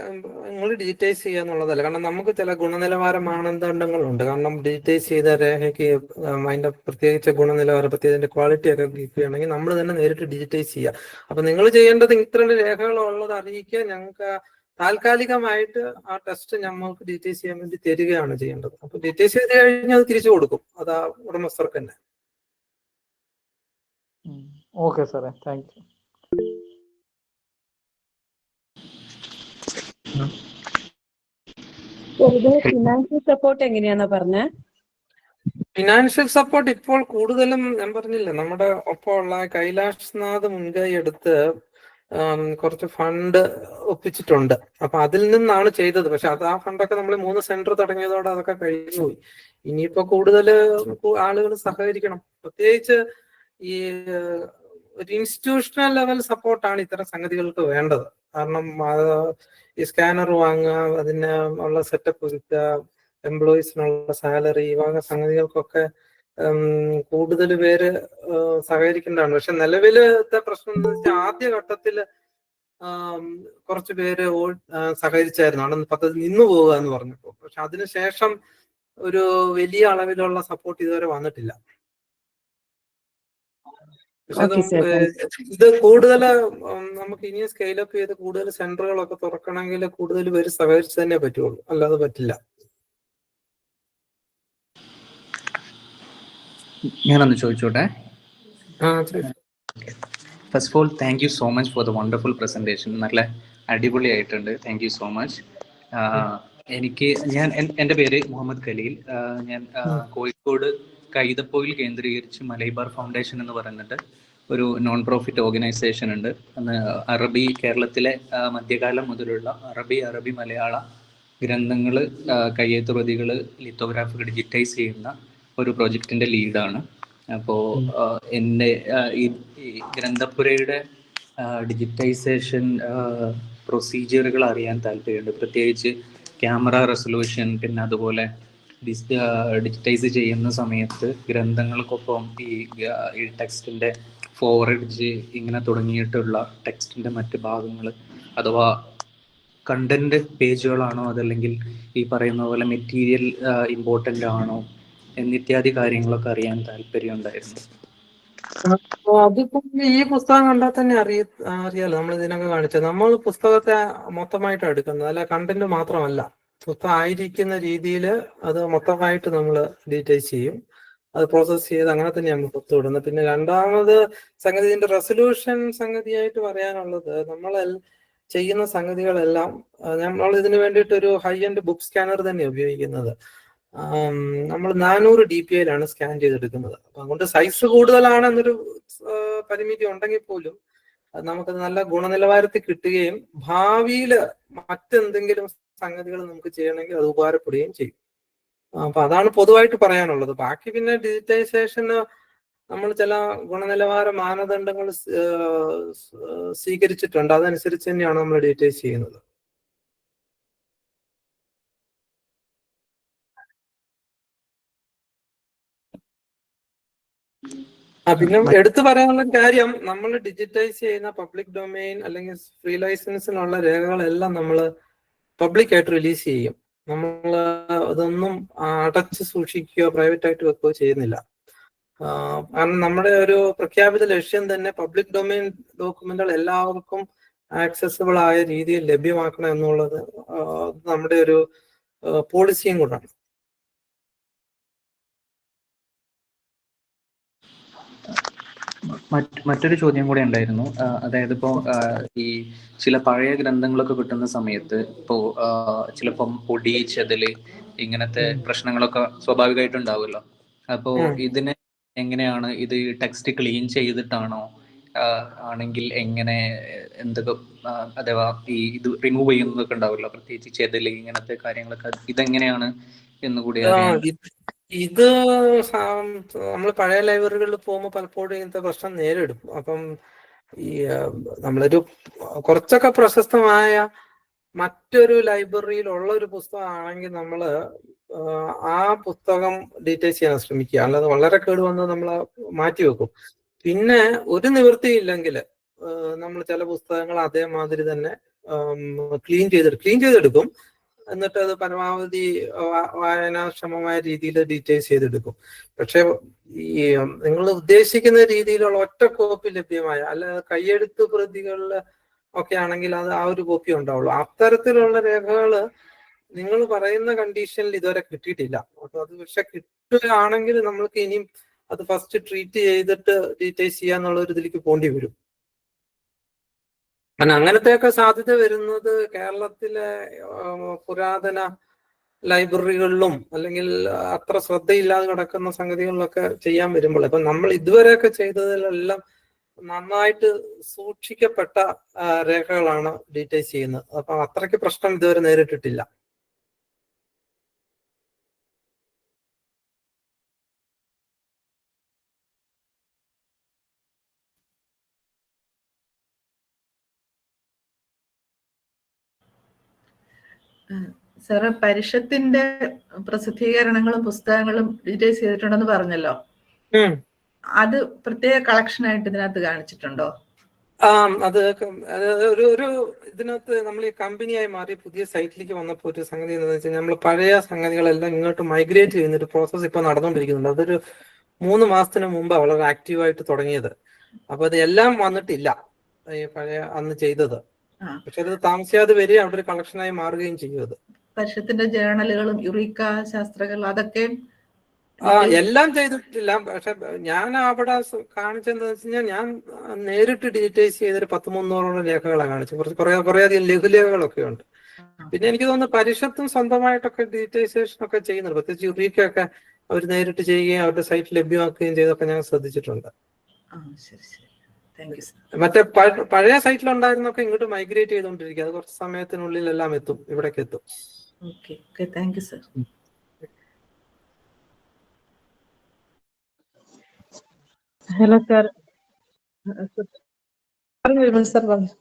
നിങ്ങൾ ഡിജിറ്റൈസ് ചെയ്യാന്നുള്ളതല്ല. കാരണം നമുക്ക് ചില ഗുണനിലവാര മാനദണ്ഡങ്ങളുണ്ട്. കാരണം ഡിജിറ്റൈസ് ചെയ്ത രേഖയ്ക്ക് അതിന്റെ പ്രത്യേകിച്ച് ഗുണനിലവാരം, പ്രത്യേകിച്ച് ക്വാളിറ്റി ഒക്കെ കീപ്പ് ചെയ്യണമെങ്കിൽ നമ്മൾ തന്നെ നേരിട്ട് ഡിജിറ്റൈസ് ചെയ്യുക. അപ്പൊ നിങ്ങൾ ചെയ്യേണ്ടത് ഇത്ര രേഖകൾ ഉള്ളത് അറിയിക്കുക. ഞങ്ങൾക്ക് താൽക്കാലികമായിട്ട് ആ ടെസ്റ്റ് ഞങ്ങൾക്ക് ഡിജിറ്റൈസ് ചെയ്യാൻ വേണ്ടി തരികയാണ് ചെയ്യേണ്ടത്. അപ്പൊ ഡിജിറ്റൈസ് ചെയ്ത് കഴിഞ്ഞാൽ അത് തിരിച്ചു കൊടുക്കും. അത് ആ ഉടമസ്ഥർക്ക് തന്നെ. ഓക്കെ സാറേ, താങ്ക് യു. ഫിനാൻഷ്യൽ സപ്പോർട്ട് എങ്ങനെയാണെന്ന് പറഞ്ഞ? ഫിനാൻഷ്യൽ സപ്പോർട്ട് ഇപ്പോൾ കൂടുതലും ഞാൻ പറഞ്ഞില്ലേ, നമ്മുടെ ഒപ്പമുള്ള കൈലാഷ്നാഥ് മുൻകൈ എടുത്ത് കുറച്ച് ഫണ്ട് ഒപ്പിച്ചിട്ടുണ്ട്. അപ്പൊ അതിൽ നിന്നാണ് ചെയ്തത്. പക്ഷെ ആ ഫണ്ടൊക്കെ നമ്മൾ 3 സെന്റർ തുടങ്ങിയതോടെ അതൊക്കെ കഴിഞ്ഞുപോയി. ഇനിയിപ്പോ കൂടുതൽ ആളുകൾ സഹകരിക്കണം. പ്രത്യേകിച്ച് ഈ ഒരു ഇൻസ്റ്റിറ്റ്യൂഷണൽ ലെവൽ സപ്പോർട്ടാണ് ഇത്തരം സംഗതികൾക്ക് വേണ്ടത്. കാരണം ഈ സ്കാനർ വാങ്ങുക, അതിന് ഉള്ള സെറ്റപ്പ് ഒരുക്കുക, എംപ്ലോയീസിനുള്ള സാലറി, ഈ വക സംഗതികൾക്കൊക്കെ കൂടുതൽ പേര് സഹകരിക്കേണ്ടതാണ്. പക്ഷെ നിലവിലത്തെ പ്രശ്നം എന്ന് വെച്ചാൽ ആദ്യഘട്ടത്തിൽ കുറച്ച് പേര് സഹകരിച്ചായിരുന്നു. അവിടെ പദ്ധതി നിന്നു പോവുക എന്ന് പറഞ്ഞപ്പോ. പക്ഷെ അതിനുശേഷം ഒരു വലിയ അളവിലുള്ള സപ്പോർട്ട് ഇതുവരെ വന്നിട്ടില്ല. പക്ഷെ ഇത് കൂടുതൽ നമുക്ക് ഇനിയും സ്കെയിലപ്പ് ചെയ്ത് കൂടുതൽ സെന്ററുകളൊക്കെ തുറക്കണമെങ്കിൽ കൂടുതൽ പേര് സഹകരിച്ച് തന്നെ പറ്റുള്ളൂ, അല്ലാതെ പറ്റില്ല. ഞാനൊന്ന് ചോദിച്ചോട്ടെ. First of all thank you so much for the wonderful presentation. നല്ല അടിപൊളിയായിട്ടുണ്ട്. Thank you so much. എൻ്റെ പേര് മുഹമ്മദ് ഖലീൽ. ഞാൻ കോഴിക്കോട് കൈതപ്പൊയിൽ കേന്ദ്രീകരിച്ച് മലൈബാർ ഫൗണ്ടേഷൻ എന്ന് പറയുന്നിട്ട് ഒരു നോൺ പ്രോഫിറ്റ് ഓർഗനൈസേഷൻ ഉണ്ട്. അറബി, കേരളത്തിലെ മധ്യകാലം മുതലുള്ള അറബി മലയാള ഗ്രന്ഥങ്ങൾ, കയ്യെഴുത്തുപ്രതികൾ, ലിത്തോഗ്രാഫുകൾ ഡിജിറ്റൈസ് ചെയ്യുന്ന ഒരു പ്രൊജക്റ്റിൻ്റെ ലീഡാണ്. അപ്പോൾ എൻ്റെ ഈ ഗ്രന്ഥപുരയുടെ ഡിജിറ്റൈസേഷൻ പ്രൊസീജിയറുകൾ അറിയാൻ താല്പര്യമുണ്ട്. പ്രത്യേകിച്ച് ക്യാമറ റെസൊല്യൂഷൻ, പിന്നെ അതുപോലെ ഡിജിറ്റൈസ് ചെയ്യുന്ന സമയത്ത് ഗ്രന്ഥങ്ങൾക്കൊപ്പം ഈ ടെക്സ്റ്റിൻ്റെ ഫോർഎഡ്ജ് ഇങ്ങനെ തുടങ്ങിയിട്ടുള്ള ടെക്സ്റ്റിൻ്റെ മറ്റ് ഭാഗങ്ങൾ, അഥവാ കണ്ടന്റ് പേജുകളാണോ അതല്ലെങ്കിൽ ഈ പറയുന്ന പോലെ മെറ്റീരിയൽ ഇമ്പോർട്ടൻ്റ് ആണോ എന്നിത്യാദി കാര്യങ്ങളൊക്കെ അറിയാൻ താല്പര്യമുണ്ടായിരുന്നു. അതിപ്പോ ഈ പുസ്തകം കണ്ടാൽ തന്നെ അറിയാലോ. നമ്മൾ ഇതിനൊക്കെ കാണിച്ചത് നമ്മൾ പുസ്തകത്തെ മൊത്തമായിട്ട് എടുക്കുന്നത്, അല്ല കണ്ടന്റ് മാത്രമല്ല, പുസ്തകം ആയിരിക്കുന്ന രീതിയിൽ അത് മൊത്തമായിട്ട് നമ്മൾ ഡീറ്റെയിൽസ് ചെയ്യും. അത് പ്രോസസ് ചെയ്ത് അങ്ങനെ തന്നെയാണ് നമ്മൾ പുസ്തകം ഇടുന്നത്. പിന്നെ രണ്ടാമത് സംഗതി, ഇതിന്റെ റെസൊല്യൂഷൻ സംഗതിയായിട്ട് പറയാനുള്ളത്, നമ്മൾ ചെയ്യുന്ന സംഗതികളെല്ലാം നമ്മൾ ഇതിനു വേണ്ടിയിട്ട് ഒരു ഹൈ എൻഡ് ബുക്ക് സ്കാനർ തന്നെ ഉപയോഗിക്കുന്നത്. നമ്മൾ 400 DPIയിലാണ് സ്കാൻ ചെയ്തെടുക്കുന്നത്. അപ്പൊ അതുകൊണ്ട് സൈസ് കൂടുതലാണെന്നൊരു പരിമിതി ഉണ്ടെങ്കിൽ പോലും നമുക്കത് നല്ല ഗുണനിലവാരത്തിൽ കിട്ടുകയും ഭാവിയിൽ മറ്റെന്തെങ്കിലും സംഗതികൾ നമുക്ക് ചെയ്യണമെങ്കിൽ അത് ഉപകാരപ്പെടുകയും ചെയ്യും. അപ്പൊ അതാണ് പൊതുവായിട്ട് പറയാനുള്ളത്. ബാക്കി പിന്നെ ഡിജിറ്റൈസേഷന് നമ്മൾ ചില ഗുണനിലവാര മാനദണ്ഡങ്ങൾ സ്വീകരിച്ചിട്ടുണ്ട്. അതനുസരിച്ച് തന്നെയാണ് നമ്മൾ ഡിജിറ്റൈസ് ചെയ്യുന്നത്. പിന്നെ എടുത്തു പറയാനുള്ള കാര്യം, നമ്മൾ ഡിജിറ്റൈസ് ചെയ്യുന്ന പബ്ലിക് ഡൊമെയിൻ അല്ലെങ്കിൽ ഫ്രീ ലൈസൻസിനുള്ള രേഖകളെല്ലാം നമ്മൾ പബ്ലിക് ആയിട്ട് റിലീസ് ചെയ്യും. നമ്മൾ അതൊന്നും അടച്ച് സൂക്ഷിക്കുകയോ പ്രൈവറ്റ് ആയിട്ട് വെക്കുകയോ ചെയ്യുന്നില്ല. കാരണം നമ്മുടെ ഒരു പ്രഖ്യാപിത ലക്ഷ്യം തന്നെ പബ്ലിക് ഡൊമെയിൻ ഡോക്യുമെന്റുകൾ എല്ലാവർക്കും ആക്സസിബിൾ ആയ രീതിയിൽ ലഭ്യമാക്കണം എന്നുള്ളത് നമ്മുടെ ഒരു പോളിസിയും കൂടാണ്. മറ്റൊരു ചോദ്യം കൂടെ ഉണ്ടായിരുന്നു. അതായത് ഇപ്പോൾ ഈ ചില പഴയ ഗ്രന്ഥങ്ങളൊക്കെ കിട്ടുന്ന സമയത്ത് ഇപ്പോൾ ചിലപ്പം പൊടി, ചെതല് ഇങ്ങനത്തെ പ്രശ്നങ്ങളൊക്കെ സ്വാഭാവികമായിട്ട് ഉണ്ടാവുമല്ലോ. അപ്പോൾ ഇതിനെ എങ്ങനെയാണ്, ഇത് ടെക്സ്റ്റ് ക്ലീൻ ചെയ്തിട്ടാണോ, ആണെങ്കിൽ എങ്ങനെ, എന്തൊക്കെ അഥവാ ഇത് റിമൂവ് ചെയ്യുന്നതൊക്കെ ഉണ്ടാവുമല്ലോ, പ്രത്യേകിച്ച് ചെതല് ഇങ്ങനത്തെ കാര്യങ്ങളൊക്കെ, ഇതെങ്ങനെയാണ് എന്നുകൂടി അറിയാൻ. ഇത് നമ്മൾ പഴയ ലൈബ്രറികളിൽ പോകുമ്പോൾ പലപ്പോഴും ഇങ്ങനത്തെ പ്രശ്നം നേരിടും. അപ്പം ഈ നമ്മളൊരു കുറച്ചൊക്കെ പ്രശസ്തമായ മറ്റൊരു ലൈബ്രറിയിൽ ഉള്ള ഒരു പുസ്തകമാണെങ്കിൽ നമ്മൾ ആ പുസ്തകം ഡീറ്റെയിൽസ് ചെയ്യാൻ ശ്രമിക്കുക. അല്ലാതെ വളരെ കേടുവന്ന് നമ്മൾ മാറ്റിവെക്കും. പിന്നെ ഒരു നിവൃത്തിയില്ലെങ്കിൽ നമ്മൾ ചില പുസ്തകങ്ങൾ അതേമാതിരി തന്നെ ക്ലീൻ ചെയ്തെടുക്കും. എന്നിട്ട് അത് പരമാവധി വായനാക്ഷമമായ രീതിയിൽ ഡീറ്റെയിൽസ് ചെയ്തെടുക്കും. പക്ഷെ ഈ നിങ്ങൾ ഉദ്ദേശിക്കുന്ന രീതിയിലുള്ള ഒറ്റ കോപ്പി ലഭ്യമായ, അല്ലാതെ കയ്യെഴുത്ത് പ്രതികളിൽ ഒക്കെ ആണെങ്കിൽ അത് ആ ഒരു കോപ്പി ഉണ്ടാവുള്ളൂ. അത്തരത്തിലുള്ള രേഖകൾ നിങ്ങൾ പറയുന്ന കണ്ടീഷനിൽ ഇതുവരെ കിട്ടിയിട്ടില്ല. അപ്പൊ അത് പക്ഷെ കിട്ടുകയാണെങ്കിൽ നമ്മൾക്ക് ഇനിയും അത് ഫസ്റ്റ് ട്രീറ്റ് ചെയ്തിട്ട് ഡീറ്റെയിൽസ് ചെയ്യാന്നുള്ള ഒരു ഇതിലേക്ക് പോണ്ടി വരും. കാരണം അങ്ങനത്തെയൊക്കെ സാധ്യത വരുന്നത് കേരളത്തിലെ പുരാതന ലൈബ്രറികളിലും അല്ലെങ്കിൽ അത്ര ശ്രദ്ധയില്ലാതെ കിടക്കുന്ന സംഗതികളിലൊക്കെ ചെയ്യാൻ വരുമ്പോൾ, ഇപ്പൊ നമ്മൾ ഇതുവരെയൊക്കെ ചെയ്തതിലെല്ലാം നന്നായിട്ട് സൂക്ഷിക്കപ്പെട്ട രേഖകളാണ് ഡീറ്റെയിൽസ് ചെയ്യുന്നത്. അപ്പൊ അത്രയ്ക്ക് പ്രശ്നം ഇതുവരെ നേരിട്ടിട്ടില്ല. സാറ് പരിഷത്തിന്റെ പ്രസിദ്ധീകരണങ്ങളും പുസ്തകങ്ങളും ഡീറ്റെയിൽസ് ചെയ്തിട്ടുണ്ടെന്ന് പറഞ്ഞല്ലോ. അത് പ്രത്യേക കളക്ഷൻ ആയിട്ട് ഇതിനകത്ത് കാണിച്ചിട്ടുണ്ടോ? അത് ഒരു ഇതിനകത്ത് നമ്മൾ ഈ കമ്പനിയായി മാറി പുതിയ സൈറ്റിലേക്ക് വന്നപ്പോൾ ഒരു സംഗതി എന്താണെന്ന് വെച്ചാൽ, നമ്മൾ പഴയ സംഗതികളെല്ലാം ഇങ്ങോട്ട് മൈഗ്രേറ്റ് ചെയ്യുന്ന ഒരു പ്രോസസ്സ് ഇപ്പൊ നടന്നുകൊണ്ടിരിക്കുന്നുണ്ട്. അതൊരു 3 മാസത്തിന് മുമ്പ് വളരെ ആക്റ്റീവായിട്ട് തുടങ്ങിയത്. അപ്പൊ അത് എല്ലാം വന്നിട്ടില്ല, ഈ പഴയ അന്ന് ചെയ്തത്. പക്ഷെ അത് താമസിയാതെ വരിക അവിടെ ഒരു കളക്ഷനായി മാറുകയും ചെയ്യും. അത് പരിഷത്തിന്റെ ജേണലുകളും യുറീക്ക ശാസ്ത്രങ്ങൾ അതൊക്കെ എല്ലാം ചെയ്തിട്ടില്ല. പക്ഷെ ഞാൻ അവിടെ കാണിച്ചെന്താ വെച്ച് കഴിഞ്ഞാൽ ഞാൻ നേരിട്ട് ഡിജിറ്റൈസ് ചെയ്തൊരു 100-300 രേഖകളാണ് കാണിച്ചത്. കുറേയധികം ലഘുലേഖകളൊക്കെ ഉണ്ട്. പിന്നെ എനിക്ക് തോന്നുന്നു പരിഷത്തും സ്വന്തമായിട്ടൊക്കെ ഡിജിറ്റൈസേഷൻ ഒക്കെ ചെയ്യുന്നുണ്ട്. പ്രത്യേകിച്ച് യുറീക്കൊക്കെ അവർ നേരിട്ട് ചെയ്യുകയും അവരുടെ സൈറ്റ് ലഭ്യമാക്കുകയും ചെയ്തൊക്കെ ഞാൻ ശ്രദ്ധിച്ചിട്ടുണ്ട്. മറ്റേ പഴയ സൈറ്റിലുണ്ടായിരുന്നൊക്കെ ഇങ്ങോട്ട് മൈഗ്രേറ്റ് ചെയ്തുകൊണ്ടിരിക്കുക. അത് കുറച്ച് സമയത്തിനുള്ളിൽ എല്ലാം എത്തും, ഇവിടേക്ക് എത്തും. Thank you sir. Hello sir. Sir പറഞ്ഞു.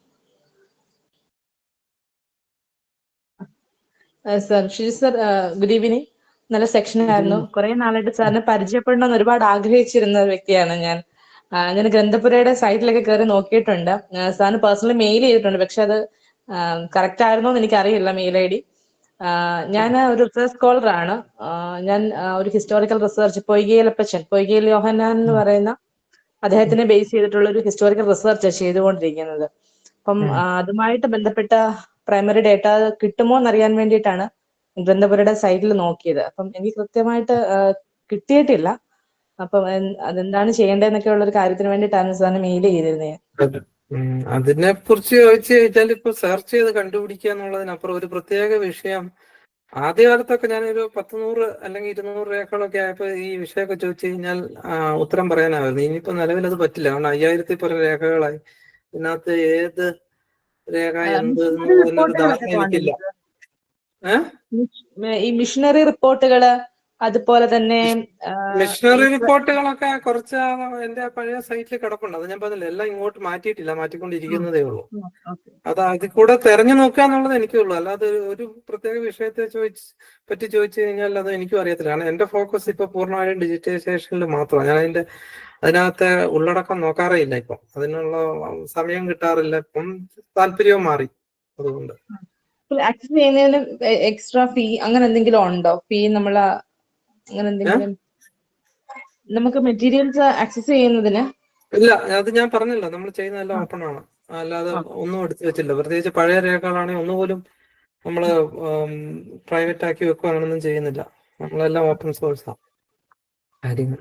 Sir Shiju sir, good evening. നല്ല സെക്ഷൻ ആയിരുന്നു. കുറെ നാളായിട്ട് സാറിനെ പരിചയപ്പെടണമെന്ന് ഒരുപാട് ആഗ്രഹിച്ചിരുന്ന ഒരു വ്യക്തിയാണ് ഞാൻ. ഞാൻ ഗ്രന്ഥപുരയുടെ സൈറ്റിലൊക്കെ കയറി നോക്കിയിട്ടുണ്ട്. സാറിന് പേഴ്സണലി മെയിൽ ചെയ്തിട്ടുണ്ട്, പക്ഷെ അത് കറക്റ്റ് ആയിരുന്നോ എന്ന് എനിക്കറിയില്ല മെയിൽ ID. ഞാൻ ഒരു റിസർച്ച് സ്കോളർ ആണ്. ഞാൻ ഒരു ഹിസ്റ്റോറിക്കൽ റിസർച്ച് പൊയ്കയിൽ യോഹന്നാൻ എന്ന് പറയുന്ന അദ്ദേഹത്തിനെ ബേസ് ചെയ്തിട്ടുള്ള ഒരു ഹിസ്റ്റോറിക്കൽ റിസർച്ച് ചെയ്തുകൊണ്ടിരിക്കുന്നത്. അപ്പം അതുമായിട്ട് ബന്ധപ്പെട്ട പ്രൈമറി ഡേറ്റ കിട്ടുമോ എന്നറിയാൻ വേണ്ടിയിട്ടാണ് ഗ്രന്ഥപുരയുടെ സൈറ്റിൽ നോക്കിയത്. അപ്പം എനിക്ക് കൃത്യമായിട്ട് കിട്ടിയിട്ടില്ല. അപ്പം അതെന്താണ് ചെയ്യേണ്ടതെന്നൊക്കെ ഉള്ള ഒരു കാര്യത്തിന് വേണ്ടിയിട്ടാണ് സാറിന് മെയിൽ ചെയ്തിരുന്നത്. അതിനെ കുറിച്ച് ചോദിച്ചു കഴിഞ്ഞാൽ ഇപ്പൊ സെർച്ച് ചെയ്ത് കണ്ടുപിടിക്കുക എന്നുള്ളതിനപ്പുറം ഒരു പ്രത്യേക വിഷയം ആദ്യകാലത്തൊക്കെ ഞാനൊരു 100 അല്ലെങ്കിൽ 200 രേഖകളൊക്കെ ആയപ്പോ ഈ വിഷയമൊക്കെ ചോദിച്ചു കഴിഞ്ഞാൽ ഉത്തരം പറയാനായിരുന്നു. ഇനിയിപ്പോ നിലവിൽ അത് പറ്റില്ല. കാരണം 5000-ൽ പരം രേഖകളായി. ഇതിനകത്ത് ഏത് രേഖ എന്ത് എന്നൊരു ധാരണ എനിക്കില്ല. ഈ മിഷണറി റിപ്പോർട്ടുകള്, അതുപോലെ തന്നെ മിഷണറി റിപ്പോർട്ടുകളൊക്കെ കുറച്ച് എന്റെ പഴയ സൈറ്റിൽ കിടപ്പുണ്ട്. അത് ഞാൻ പറഞ്ഞില്ല, എല്ലാം ഇങ്ങോട്ട് മാറ്റിയിട്ടില്ല, മാറ്റിക്കൊണ്ടിരിക്കുന്നതേ ഉള്ളൂ. അത് അതിൽ കൂടെ തെരഞ്ഞു നോക്കുക എന്നുള്ളത് എനിക്കുള്ളൂ. അല്ലാതെ ഒരു പ്രത്യേക വിഷയത്തെ പറ്റി ചോദിച്ചു കഴിഞ്ഞാൽ അത് എനിക്കും അറിയത്തില്ല. കാരണം എന്റെ ഫോക്കസ് ഇപ്പൊ പൂർണ്ണമായും ഡിജിറ്റൈസേഷനിൽ മാത്രമാണ്. ഞാൻ അതിനകത്തെ ഉള്ളടക്കം നോക്കാറേ ഇല്ല. ഇപ്പം അതിനുള്ള സമയം കിട്ടാറില്ല. ഇപ്പം താല്പര്യവും മാറി. അതുകൊണ്ട് ആക്സസ് ചെയ്യുന്നതിന് എക്സ്ട്രാ ഫീ അങ്ങനെ എന്തെങ്കിലും ഉണ്ടോ? ഫീ അങ്ങനെ എന്തെങ്കിലും നമുക്ക് മെറ്റീരിയൽസ് ആക്സസ് ചെയ്യുന്നതിന്? ഇല്ല, അത് ഞാൻ പറഞ്ഞല്ലോ, നമ്മൾ ചെയ്യുന്നതെല്ലാം ഓപ്പൺ ആണ്. അല്ലാതെ ഒന്നും എടുത്തു വെച്ചില്ല. പ്രത്യേകിച്ച് പഴയ രേഖകളാണെങ്കിൽ ഒന്നുപോലും നമ്മള് പ്രൈവറ്റ് ആക്കി വെക്കുകയാണെന്നും ചെയ്യുന്നില്ല. നമ്മളെല്ലാം ഓപ്പൺ സോഴ്സാണ് കാര്യങ്ങൾ.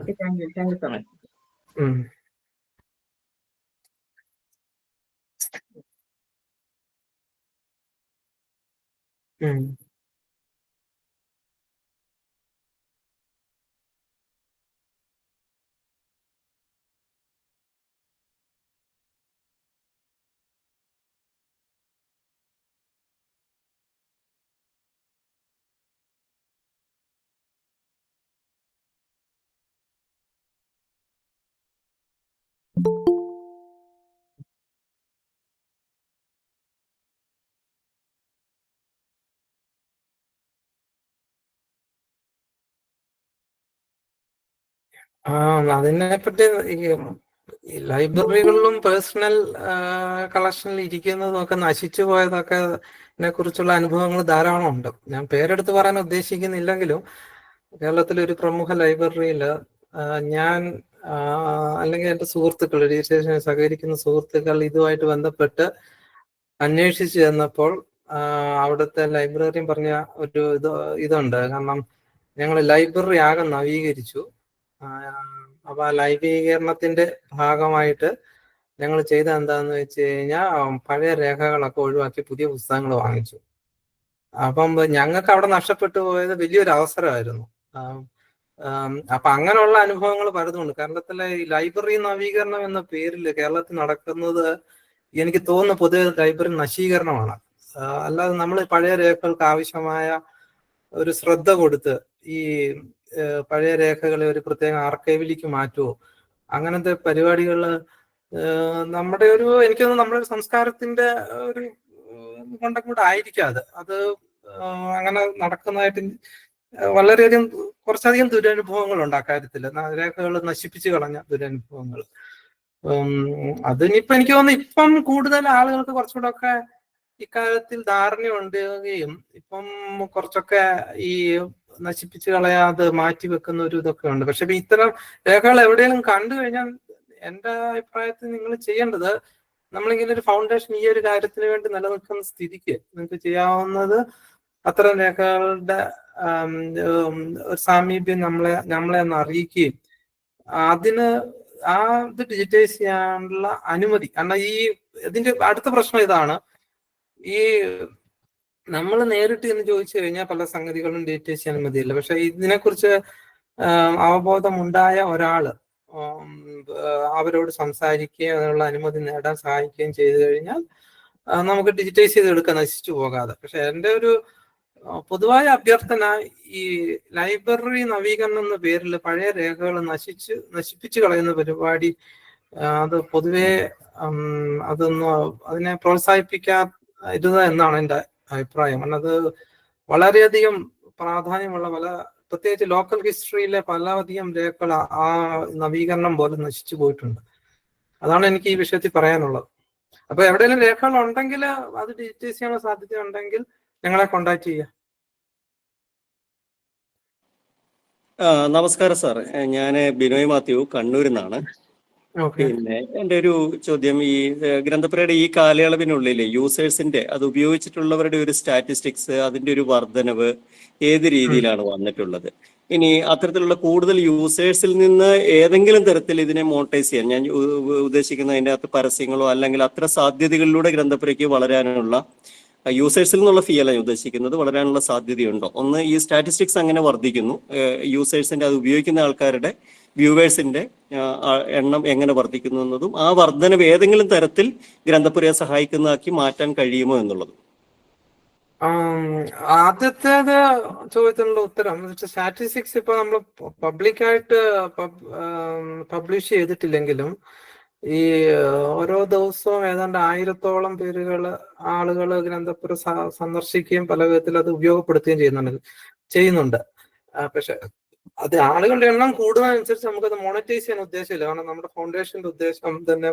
അതിനെപ്പറ്റി ഈ ലൈബ്രറികളിലും പേഴ്സണൽ കളക്ഷനിൽ ഇരിക്കുന്നതൊക്കെ നശിച്ചു പോയതൊക്കെ കുറിച്ചുള്ള അനുഭവങ്ങൾ ധാരാളം ഉണ്ട്. ഞാൻ പേരെടുത്ത് പറയാൻ ഉദ്ദേശിക്കുന്നില്ലെങ്കിലും കേരളത്തിലെ ഒരു പ്രമുഖ ലൈബ്രറിയിൽ ഞാൻ അല്ലെങ്കിൽ എൻ്റെ സുഹൃത്തുക്കൾ, രജിസ്ട്രേഷൻ സഹകരിക്കുന്ന സുഹൃത്തുക്കൾ ഇതുമായിട്ട് ബന്ധപ്പെട്ട് അന്വേഷിച്ചു ചെന്നപ്പോൾ അവിടുത്തെ ലൈബ്രറിയും പറഞ്ഞ ഒരു ഇതുണ്ട്. കാരണം ഞങ്ങൾ ലൈബ്രറി ആകെ നവീകരിച്ചു. അപ്പൊ ആ ലൈബ്രവീകരണത്തിന്റെ ഭാഗമായിട്ട് ഞങ്ങൾ ചെയ്ത എന്താന്ന് വെച്ച് കഴിഞ്ഞാൽ പഴയ രേഖകളൊക്കെ ഒഴിവാക്കി പുതിയ പുസ്തകങ്ങൾ വാങ്ങിച്ചു. അപ്പം ഞങ്ങൾക്ക് അവിടെ നഷ്ടപ്പെട്ടു പോയത് വലിയൊരു അവസരമായിരുന്നു. അപ്പൊ അങ്ങനെയുള്ള അനുഭവങ്ങൾ പലതുണ്ട്. കേരളത്തിലെ ഈ ലൈബ്രറി നവീകരണം എന്ന പേരിൽ കേരളത്തിൽ നടക്കുന്നത് എനിക്ക് തോന്നുന്നു പൊതുവെ ലൈബ്രറി നശീകരണമാണ്. അല്ലാതെ നമ്മൾ പഴയ രേഖകൾക്ക് ആവശ്യമായ ഒരു ശ്രദ്ധ കൊടുത്ത് ഈ പഴയ രേഖകളെ ഒരു പ്രത്യേക ആർക്കൈവിലേക്ക് മാറ്റുമോ അങ്ങനത്തെ പരിപാടികൾ നമ്മുടെ എനിക്ക് തോന്നുന്നു നമ്മുടെ ഒരു സംസ്കാരത്തിന്റെ ഒരു കൊണ്ടം കൂടെ ആയിരിക്കാം അത് അങ്ങനെ നടക്കുന്നതായിട്ട് വളരെയധികം കുറച്ചധികം ദുരനുഭവങ്ങളുണ്ട് അക്കാര്യത്തിൽ. രേഖകൾ നശിപ്പിച്ചു കളഞ്ഞ ദുരനുഭവങ്ങൾ. അതിനിപ്പോ എനിക്ക് തോന്നുന്നു ഇപ്പം കൂടുതൽ ആളുകൾക്ക് കുറച്ചുകൂടെ ഒക്കെ ഇക്കാര്യത്തിൽ ധാരണയുണ്ടാകുകയും ഇപ്പം കുറച്ചൊക്കെ ഈ നശിപ്പിച്ചു കളയാതെ മാറ്റി വെക്കുന്ന ഒരു ഇതൊക്കെ ഉണ്ട്. പക്ഷെ ഇത്തരം രേഖകൾ എവിടെയെങ്കിലും കണ്ടു കഴിഞ്ഞാൽ എൻ്റെ അഭിപ്രായത്തിൽ നിങ്ങൾ ചെയ്യേണ്ടത്, നമ്മളിങ്ങനെ ഒരു ഫൗണ്ടേഷൻ ഈ ഒരു കാര്യത്തിന് വേണ്ടി നിലനിൽക്കുന്ന സ്ഥിതിക്ക് നിങ്ങൾക്ക് ചെയ്യാവുന്നത് അത്തരം രേഖകളുടെ ഒരു സാമീപ്യം നമ്മളെ ഒന്ന് അറിയിക്കുകയും അതിന് ഇത് ഡിജിറ്റൈസ് ചെയ്യാനുള്ള അനുമതി. കാരണം ഇതിന്റെ അടുത്ത പ്രശ്നം ഇതാണ്, ഈ നമ്മൾ നേരിട്ട് എന്ന് ചോദിച്ചു കഴിഞ്ഞാൽ പല സംഗതികളും ഡിജിറ്റൈസ് ചെയ്യാൻ അനുമതിയില്ല. പക്ഷെ ഇതിനെക്കുറിച്ച് അവബോധമുണ്ടായ ഒരാള് അവരോട് സംസാരിക്കുകയും അതിനുള്ള അനുമതി നേടാൻ സഹായിക്കുകയും ചെയ്തു കഴിഞ്ഞാൽ നമുക്ക് ഡിജിറ്റൈസ് ചെയ്തെടുക്കാൻ നശിച്ചു പോകാതെ. പക്ഷെ എൻ്റെ ഒരു പൊതുവായ അഭ്യർത്ഥന, ഈ ലൈബ്രറി നവീകരണം എന്ന പേരിൽ പഴയ രേഖകൾ നശിപ്പിച്ചു കളയുന്ന പരിപാടി അത് പൊതുവെ അതിനെ പ്രോത്സാഹിപ്പിക്കാതിരുക എന്നാണ് എൻ്റെ അഭിപ്രായം. കാരണം അത് വളരെയധികം പ്രാധാന്യമുള്ള പ്രത്യേകിച്ച് ലോക്കൽ ഹിസ്റ്ററിയിലെ പലധികം രേഖകൾ ആ നവീകരണം പോലെ നശിച്ചു പോയിട്ടുണ്ട്. അതാണ് എനിക്ക് ഈ വിഷയത്തിൽ പറയാനുള്ളത്. അപ്പൊ എവിടെയെങ്കിലും രേഖകൾ ഉണ്ടെങ്കിൽ അത് ഡിജിറ്റൈസ് ചെയ്യാനുള്ള സാധ്യത ഉണ്ടെങ്കിൽ ഞങ്ങളെ കോണ്ടാക്ട് ചെയ്യുക. നമസ്കാരം സാർ, ഞാൻ ബിനോയ് മാത്യു കണ്ണൂരിൽ നിന്നാണ്. പിന്നെ എൻ്റെ ഒരു ചോദ്യം, ഈ ഗ്രന്ഥപുരയുടെ ഈ കാലയളവിനുള്ളിൽ യൂസേഴ്സിന്റെ അത് ഉപയോഗിച്ചിട്ടുള്ളവരുടെ ഒരു സ്റ്റാറ്റിസ്റ്റിക്സ്, അതിന്റെ ഒരു വർധനവ് ഏത് രീതിയിലാണ് വന്നിട്ടുള്ളത്? ഇനി അത്തരത്തിലുള്ള കൂടുതൽ യൂസേഴ്സിൽ നിന്ന് ഏതെങ്കിലും തരത്തിൽ ഇതിനെ മോണിറ്റൈസ് ചെയ്യാൻ, ഞാൻ ഉദ്ദേശിക്കുന്ന അതിൻ്റെ അകത്ത് പരസ്യങ്ങളോ അല്ലെങ്കിൽ അത്ര സാധ്യതകളിലൂടെ ഗ്രന്ഥപുരയ്ക്ക് വളരാനുള്ള, യൂസേഴ്സിൽ നിന്നുള്ള ഫീ അല്ല ഞാൻ ഉദ്ദേശിക്കുന്നത്, വളരാനുള്ള സാധ്യതയുണ്ടോ? ഒന്ന്, ഈ സ്റ്റാറ്റിസ്റ്റിക്സ് അങ്ങനെ വർദ്ധിക്കുന്നു, യൂസേഴ്സിന്റെ അത് ഉപയോഗിക്കുന്ന ആൾക്കാരുടെ വ്യൂവേഴ്സിന്റെ എണ്ണം എങ്ങനെ വർദ്ധിക്കുന്നു എന്നതും ആ വർധനവ് ഏതെങ്കിലും തരത്തിൽ ഗ്രന്ഥപുരയെ സഹായിക്കുന്നതാക്കി മാറ്റാൻ കഴിയുമോ എന്നുള്ളതും. ആദ്യത്തേത് ചോദ്യത്തിനുള്ള ഉത്തരം, സ്റ്റാറ്റിസ്റ്റിക്സ് ഇപ്പൊ നമ്മൾ പബ്ലിക്കായിട്ട് പബ്ലിഷ് ചെയ്തിട്ടില്ലെങ്കിലും ഈ ഓരോ ദിവസവും ഏതാണ്ട് 1000-ഓളം ആളുകൾ ഗ്രന്ഥപുര സന്ദർശിക്കുകയും പല വിധത്തിൽ അത് ഉപയോഗപ്പെടുത്തുകയും ചെയ്യുന്നുണ്ട്. പക്ഷെ അത് ആളുകളുടെ എണ്ണം കൂടുന്നതനുസരിച്ച് നമുക്കത് മോണിറ്റൈസ് ചെയ്യാൻ ഉദ്ദേശമില്ല. കാരണം നമ്മുടെ ഫൗണ്ടേഷന്റെ ഉദ്ദേശം തന്നെ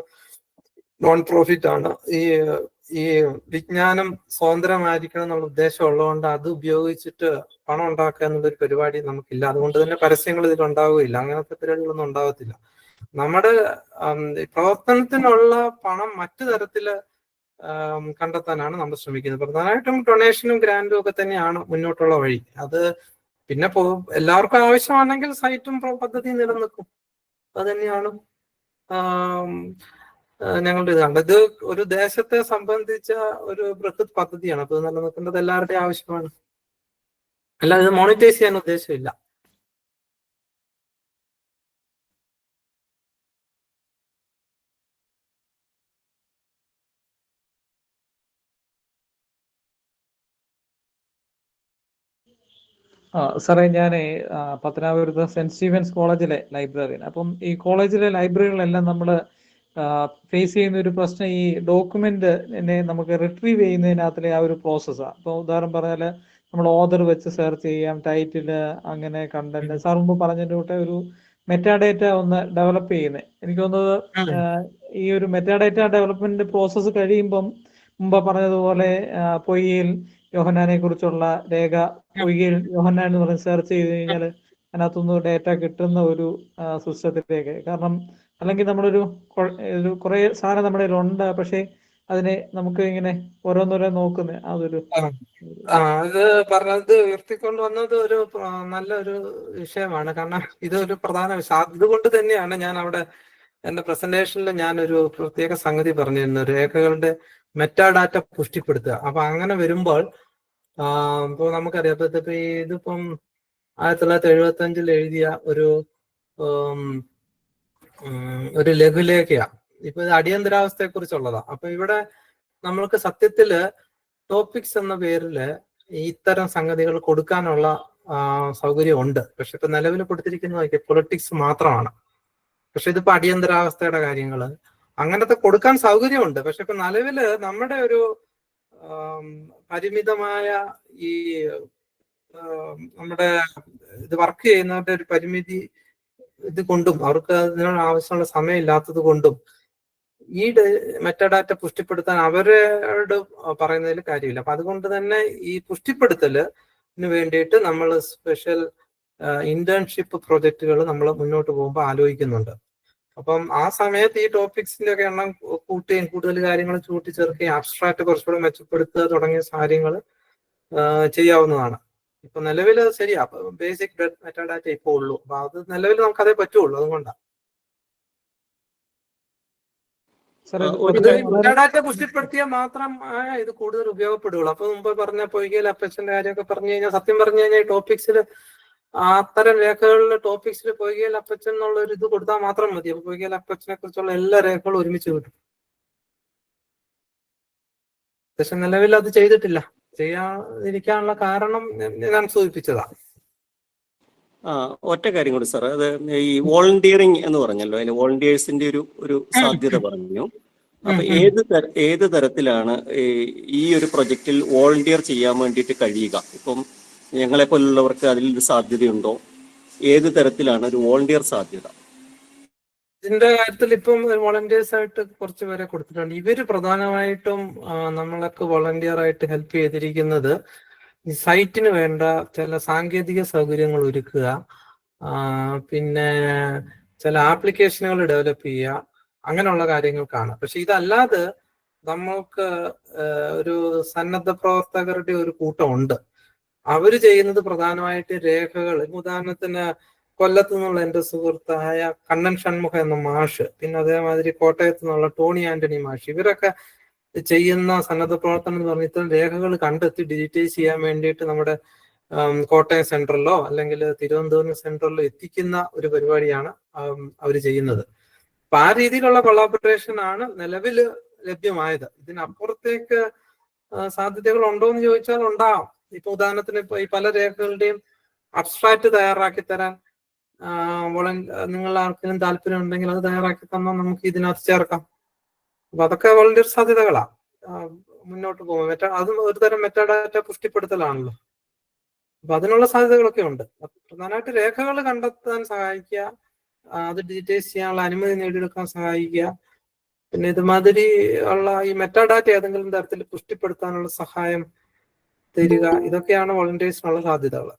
നോൺ പ്രോഫിറ്റ് ആണ്. ഈ വിജ്ഞാനം സ്വതന്ത്രമായിരിക്കണം എന്നുള്ള ഉദ്ദേശം ഉള്ളതുകൊണ്ട് അത് ഉപയോഗിച്ചിട്ട് പണം ഉണ്ടാക്കുക എന്നുള്ളൊരു പരിപാടി നമുക്കില്ല. അതുകൊണ്ട് തന്നെ പരസ്യങ്ങൾ ഇതിൽ ഉണ്ടാവുകയില്ല, അങ്ങനത്തെ പരിപാടികളൊന്നും ഉണ്ടാകത്തില്ല. നമ്മുടെ പ്രവർത്തനത്തിനുള്ള പണം മറ്റു തരത്തില് കണ്ടെത്താനാണ് നമ്മൾ ശ്രമിക്കുന്നത്. പ്രധാനമായിട്ടും ഡൊണേഷനും ഗ്രാൻഡും ഒക്കെ തന്നെയാണ് മുന്നോട്ടുള്ള വഴി. അത് പിന്നെ എല്ലാവർക്കും ആവശ്യമാണെങ്കിൽ സൈറ്റും പദ്ധതി നിലനിൽക്കും. അത് തന്നെയാണ് ഞങ്ങളുടെ ഇതാണ്. ഇത് ഒരു ദേശത്തെ സംബന്ധിച്ച ഒരു ബൃഹത് പദ്ധതിയാണ്. അപ്പൊ നിലനിൽക്കേണ്ടത് എല്ലാവരുടെയും ആവശ്യമാണ്. അല്ലാതെ ഇത് മോണിറ്റൈസ് ചെയ്യാൻ ഉദ്ദേശമില്ല. സാറേ, ഞാൻ പത്തനാപുരത്ത് സെന്റ് സ്റ്റീഫൻസ് കോളേജിലെ ലൈബ്രറിയാണ്. അപ്പം ഈ കോളേജിലെ ലൈബ്രറികളെല്ലാം നമ്മൾ ഫേസ് ചെയ്യുന്ന ഒരു പ്രശ്നം ഈ ഡോക്യുമെന്റ് നമുക്ക് റിട്രീവ് ചെയ്യുന്നതിനകത്തിലെ ആ ഒരു പ്രോസസ്സാണ്. അപ്പോൾ ഉദാഹരണം പറഞ്ഞാൽ നമ്മൾ ഓതർ വെച്ച് സെർച്ച് ചെയ്യാം, ടൈറ്റില്, അങ്ങനെ കണ്ടന്റ്. സാർ മുമ്പ് പറഞ്ഞതിൻ്റെ കൂടെ ഒരു മെറ്റാഡേറ്റ ഒന്ന് ഡെവലപ്പ് ചെയ്യുന്നത്, എനിക്ക് തോന്നുന്നത് ഈ ഒരു മെറ്റാഡേറ്റ ഡെവലപ്മെന്റ് പ്രോസസ്സ് കഴിയുമ്പം മുമ്പ് പറഞ്ഞതുപോലെ പൊയ്യയിൽ യോഹന്നാനെ കുറിച്ചുള്ള രേഖ, പൊയ്യയിൽ യോഹന്നാൻ എന്ന് പറഞ്ഞ് സെർച്ച് ചെയ്ത് കഴിഞ്ഞാൽ അതിനകത്തുനിന്ന് ഡേറ്റ കിട്ടുന്ന ഒരു സിസ്റ്റത്തിലേക്ക്. കാരണം അല്ലെങ്കിൽ നമ്മളൊരു കുറെ സാധനം നമ്മുടെ ഉണ്ട്, പക്ഷെ അതിനെ നമുക്ക് ഇങ്ങനെ ഓരോന്നോരോ നോക്കുന്നത് അതൊരു ഇത് പറഞ്ഞത് ഉയർത്തിക്കൊണ്ട് വന്നത് ഒരു നല്ലൊരു വിഷയമാണ്. കാരണം ഇതൊരു പ്രധാന വിഷയം. ഇതുകൊണ്ട് തന്നെയാണ് ഞാൻ അവിടെ എന്റെ പ്രസന്റേഷനിൽ ഞാനൊരു പ്രത്യേക സംഗതി പറഞ്ഞിരുന്നു, രേഖകളുടെ മെറ്റാഡാറ്റ പുഷ്ടിപ്പെടുത്തുക. അപ്പൊ അങ്ങനെ വരുമ്പോൾ ഇപ്പൊ നമുക്കറിയാം, ഇപ്പൊ ഇതിപ്പം 1975 എഴുതിയ ഒരു ലഘുലേഖയാണ്. ഇപ്പൊ ഇത് അടിയന്തരാവസ്ഥയെ കുറിച്ചുള്ളതാ. അപ്പൊ ഇവിടെ നമ്മൾക്ക് സത്യത്തില് ടോപ്പിക്സ് എന്ന പേരില് ഇത്തരം സംഗതികൾ കൊടുക്കാനുള്ള സൗകര്യം ഉണ്ട്. പക്ഷെ ഇപ്പൊ നിലവിൽ കൊടുത്തിരിക്കുന്നത് പൊളിറ്റിക്സ് മാത്രമാണ്. പക്ഷെ ഇതിപ്പോ അടിയന്തരാവസ്ഥയുടെ കാര്യങ്ങള് അങ്ങനത്തെ കൊടുക്കാൻ സൗകര്യമുണ്ട്. പക്ഷെ ഇപ്പൊ നിലവില് നമ്മുടെ ഒരു പരിമിതമായ ഈ നമ്മുടെ ഇത് വർക്ക് ചെയ്യുന്നവരുടെ ഒരു പരിമിതി ഇത് കൊണ്ടും അവർക്ക് അതിനുള്ള ആവശ്യമുള്ള സമയം ഇല്ലാത്തത് കൊണ്ടും ഈ മെറ്റാഡാറ്റ പുഷ്ടിപ്പെടുത്താൻ അവരോട് പറയുന്നതിൽ കാര്യമില്ല. അപ്പൊ അതുകൊണ്ട് തന്നെ ഈ പുഷ്ടിപ്പെടുത്തലിന് വേണ്ടിയിട്ട് നമ്മൾ സ്പെഷ്യൽ ഇന്റേൺഷിപ്പ് പ്രൊജക്റ്റുകൾ നമ്മൾ മുന്നോട്ട് പോകുമ്പോൾ ആലോചിക്കുന്നുണ്ട്. അപ്പം ആ സമയത്ത് ഈ ടോപ്പിക്സിന്റെ ഒക്കെ എണ്ണം കൂട്ടുകയും കൂടുതൽ കാര്യങ്ങൾ കൂട്ടിച്ചേർക്കുകയും അബ്സ്ട്രാക്ട് കുറച്ചുകൂടെ മെച്ചപ്പെടുത്തുക തുടങ്ങിയ കാര്യങ്ങൾ ചെയ്യാവുന്നതാണ്. ഇപ്പൊ നിലവിൽ ശരിയാ, ബേസിക് മെറ്റാഡാറ്റ ഇപ്പൊ ഉള്ളൂ. അപ്പൊ അത് നിലവിൽ നമുക്ക് അതേ പറ്റുള്ളൂ. അതുകൊണ്ടാണ് മെറ്റാഡാറ്റ പുഷ്ടിപ്പെടുത്തിയാൽ മാത്രം ഇത് കൂടുതൽ ഉപയോഗപ്പെടുകയുള്ളൂ. അപ്പൊ മുമ്പ് പറഞ്ഞ പൊയ്കയിൽ അപ്പച്ചന്റെ കാര്യമൊക്കെ പറഞ്ഞു കഴിഞ്ഞാൽ, സത്യം പറഞ്ഞു കഴിഞ്ഞാൽ ടോപ്പിക്സിൽ അത്തരം രേഖകളിൽ ടോപ്പിക്സിൽ പൊയ്കയിൽ അപ്പച്ചൻ എന്നുള്ള ഒരു ഇത് കൊടുത്താൽ മാത്രം മതി. അപ്പൊ പൊയ്കയിൽ അപ്പച്ചനെ കുറിച്ചുള്ള എല്ലാ രേഖകളും ഒരുമിച്ച് കിട്ടും. പക്ഷെ നിലവിൽ അത് ചെയ്തിട്ടില്ല. ചെയ്യാതിരിക്കാനുള്ള കാരണം ഞാൻ സൂചിപ്പിച്ചതാ. ഒറ്റ കാര്യം കൂടി സാർ, അത് ഈ വോളണ്ടിയറിങ് എന്ന് പറഞ്ഞല്ലോ, അതിന് വോളണ്ടിയേഴ്സിന്റെ ഒരു സാധ്യത പറഞ്ഞു. അപ്പൊ ഏത് തരത്തിലാണ് ഈ ഒരു പ്രൊജക്റ്റിൽ വോളണ്ടിയർ ചെയ്യാൻ വേണ്ടിയിട്ട് കഴിയുക? ഇപ്പം ഞങ്ങളെ പോലുള്ളവർക്ക് അതിലൊരു സാധ്യതയുണ്ടോ? ഏത് തരത്തിലാണ് ഒരു വോളണ്ടിയർ സാധ്യത? ഇതിന്റെ കാര്യത്തിൽ ഇപ്പം വോളണ്ടിയേഴ്സ് ആയിട്ട് കുറച്ച് പേരെ കൊടുത്തിട്ടുണ്ട്. ഇവര് പ്രധാനമായിട്ടും നമ്മളൊക്കെ വോളണ്ടിയർ ആയിട്ട് ഹെൽപ്പ് ചെയ്തിരിക്കുന്നത് ഈ സൈറ്റിന് വേണ്ട ചില സാങ്കേതിക സൗകര്യങ്ങൾ ഒരുക്കുക, പിന്നെ ചില ആപ്ലിക്കേഷനുകൾ ഡെവലപ്പ് ചെയ്യുക, അങ്ങനെയുള്ള കാര്യങ്ങൾക്കാണ്. പക്ഷെ ഇതല്ലാതെ നമ്മൾക്ക് ഒരു സന്നദ്ധ പ്രവർത്തകരുടെ ഒരു കൂട്ടമുണ്ട്. അവര് ചെയ്യുന്നത് പ്രധാനമായിട്ട് രേഖകൾ, ഉദാഹരണത്തിന് കൊല്ലത്തു നിന്നുള്ള എൻ്റെ സുഹൃത്തായ കണ്ണൻ ഷൺമുഖ എന്ന മാഷ്, പിന്നെ അതേമാതിരി കോട്ടയത്തു നിന്നുള്ള ടോണി ആന്റണി മാഷ്, ഇവരൊക്കെ ചെയ്യുന്ന സന്നദ്ധ പ്രവർത്തനം എന്ന് പറഞ്ഞാൽ ഇത്തരം രേഖകൾ കണ്ടെത്തി ഡിജിറ്റൈസ് ചെയ്യാൻ വേണ്ടിയിട്ട് നമ്മുടെ കോട്ടയം സെൻട്രലിലോ അല്ലെങ്കിൽ തിരുവനന്തപുരം സെൻട്രലിലോ എത്തിക്കുന്ന ഒരു പരിപാടിയാണ് അവർ ചെയ്യുന്നത്. അപ്പൊ ആ രീതിയിലുള്ള കൊളാബറേഷൻ ആണ് നിലവിൽ ലഭ്യമായത്. ഇതിനപ്പുറത്തേക്ക് സാധ്യതകൾ ഉണ്ടോ എന്ന് ചോദിച്ചാൽ ഉണ്ടാവാം. ഇപ്പൊ ഉദാഹരണത്തിന് ഇപ്പൊ ഈ പല രേഖകളുടെയും അബ്സ്ട്രാക്ട് തയ്യാറാക്കി തരാൻ നിങ്ങൾ ആർക്കെങ്കിലും താല്പര്യം ഉണ്ടെങ്കിൽ അത് തയ്യാറാക്കി തന്നാൽ നമുക്ക് ഇതിനകത്ത് ചേർക്കാം. അപ്പൊ അതൊക്കെ വളരെ സാധ്യതകളാ മുന്നോട്ട് പോകും. അതും ഒരു തരം മെറ്റാഡാറ്റ പുഷ്ടിപ്പെടുത്തലാണല്ലോ. അപ്പൊ അതിനുള്ള സാധ്യതകളൊക്കെ ഉണ്ട്. പ്രധാനമായിട്ട് രേഖകൾ കണ്ടെത്താൻ സഹായിക്കുക, അത് ഡിജിറ്റൈസ് ചെയ്യാനുള്ള അനുമതി നേടിയെടുക്കാൻ സഹായിക്കുക, പിന്നെ ഇതുമാതിരി ഉള്ള ഈ മെറ്റാഡാറ്റ ഏതെങ്കിലും തരത്തിൽ പുഷ്ടിപ്പെടുത്താനുള്ള സഹായം തരിക, ഇതൊക്കെയാണ് വോളണ്ടിയേഴ്സിനുള്ള സാധ്യതകൾ.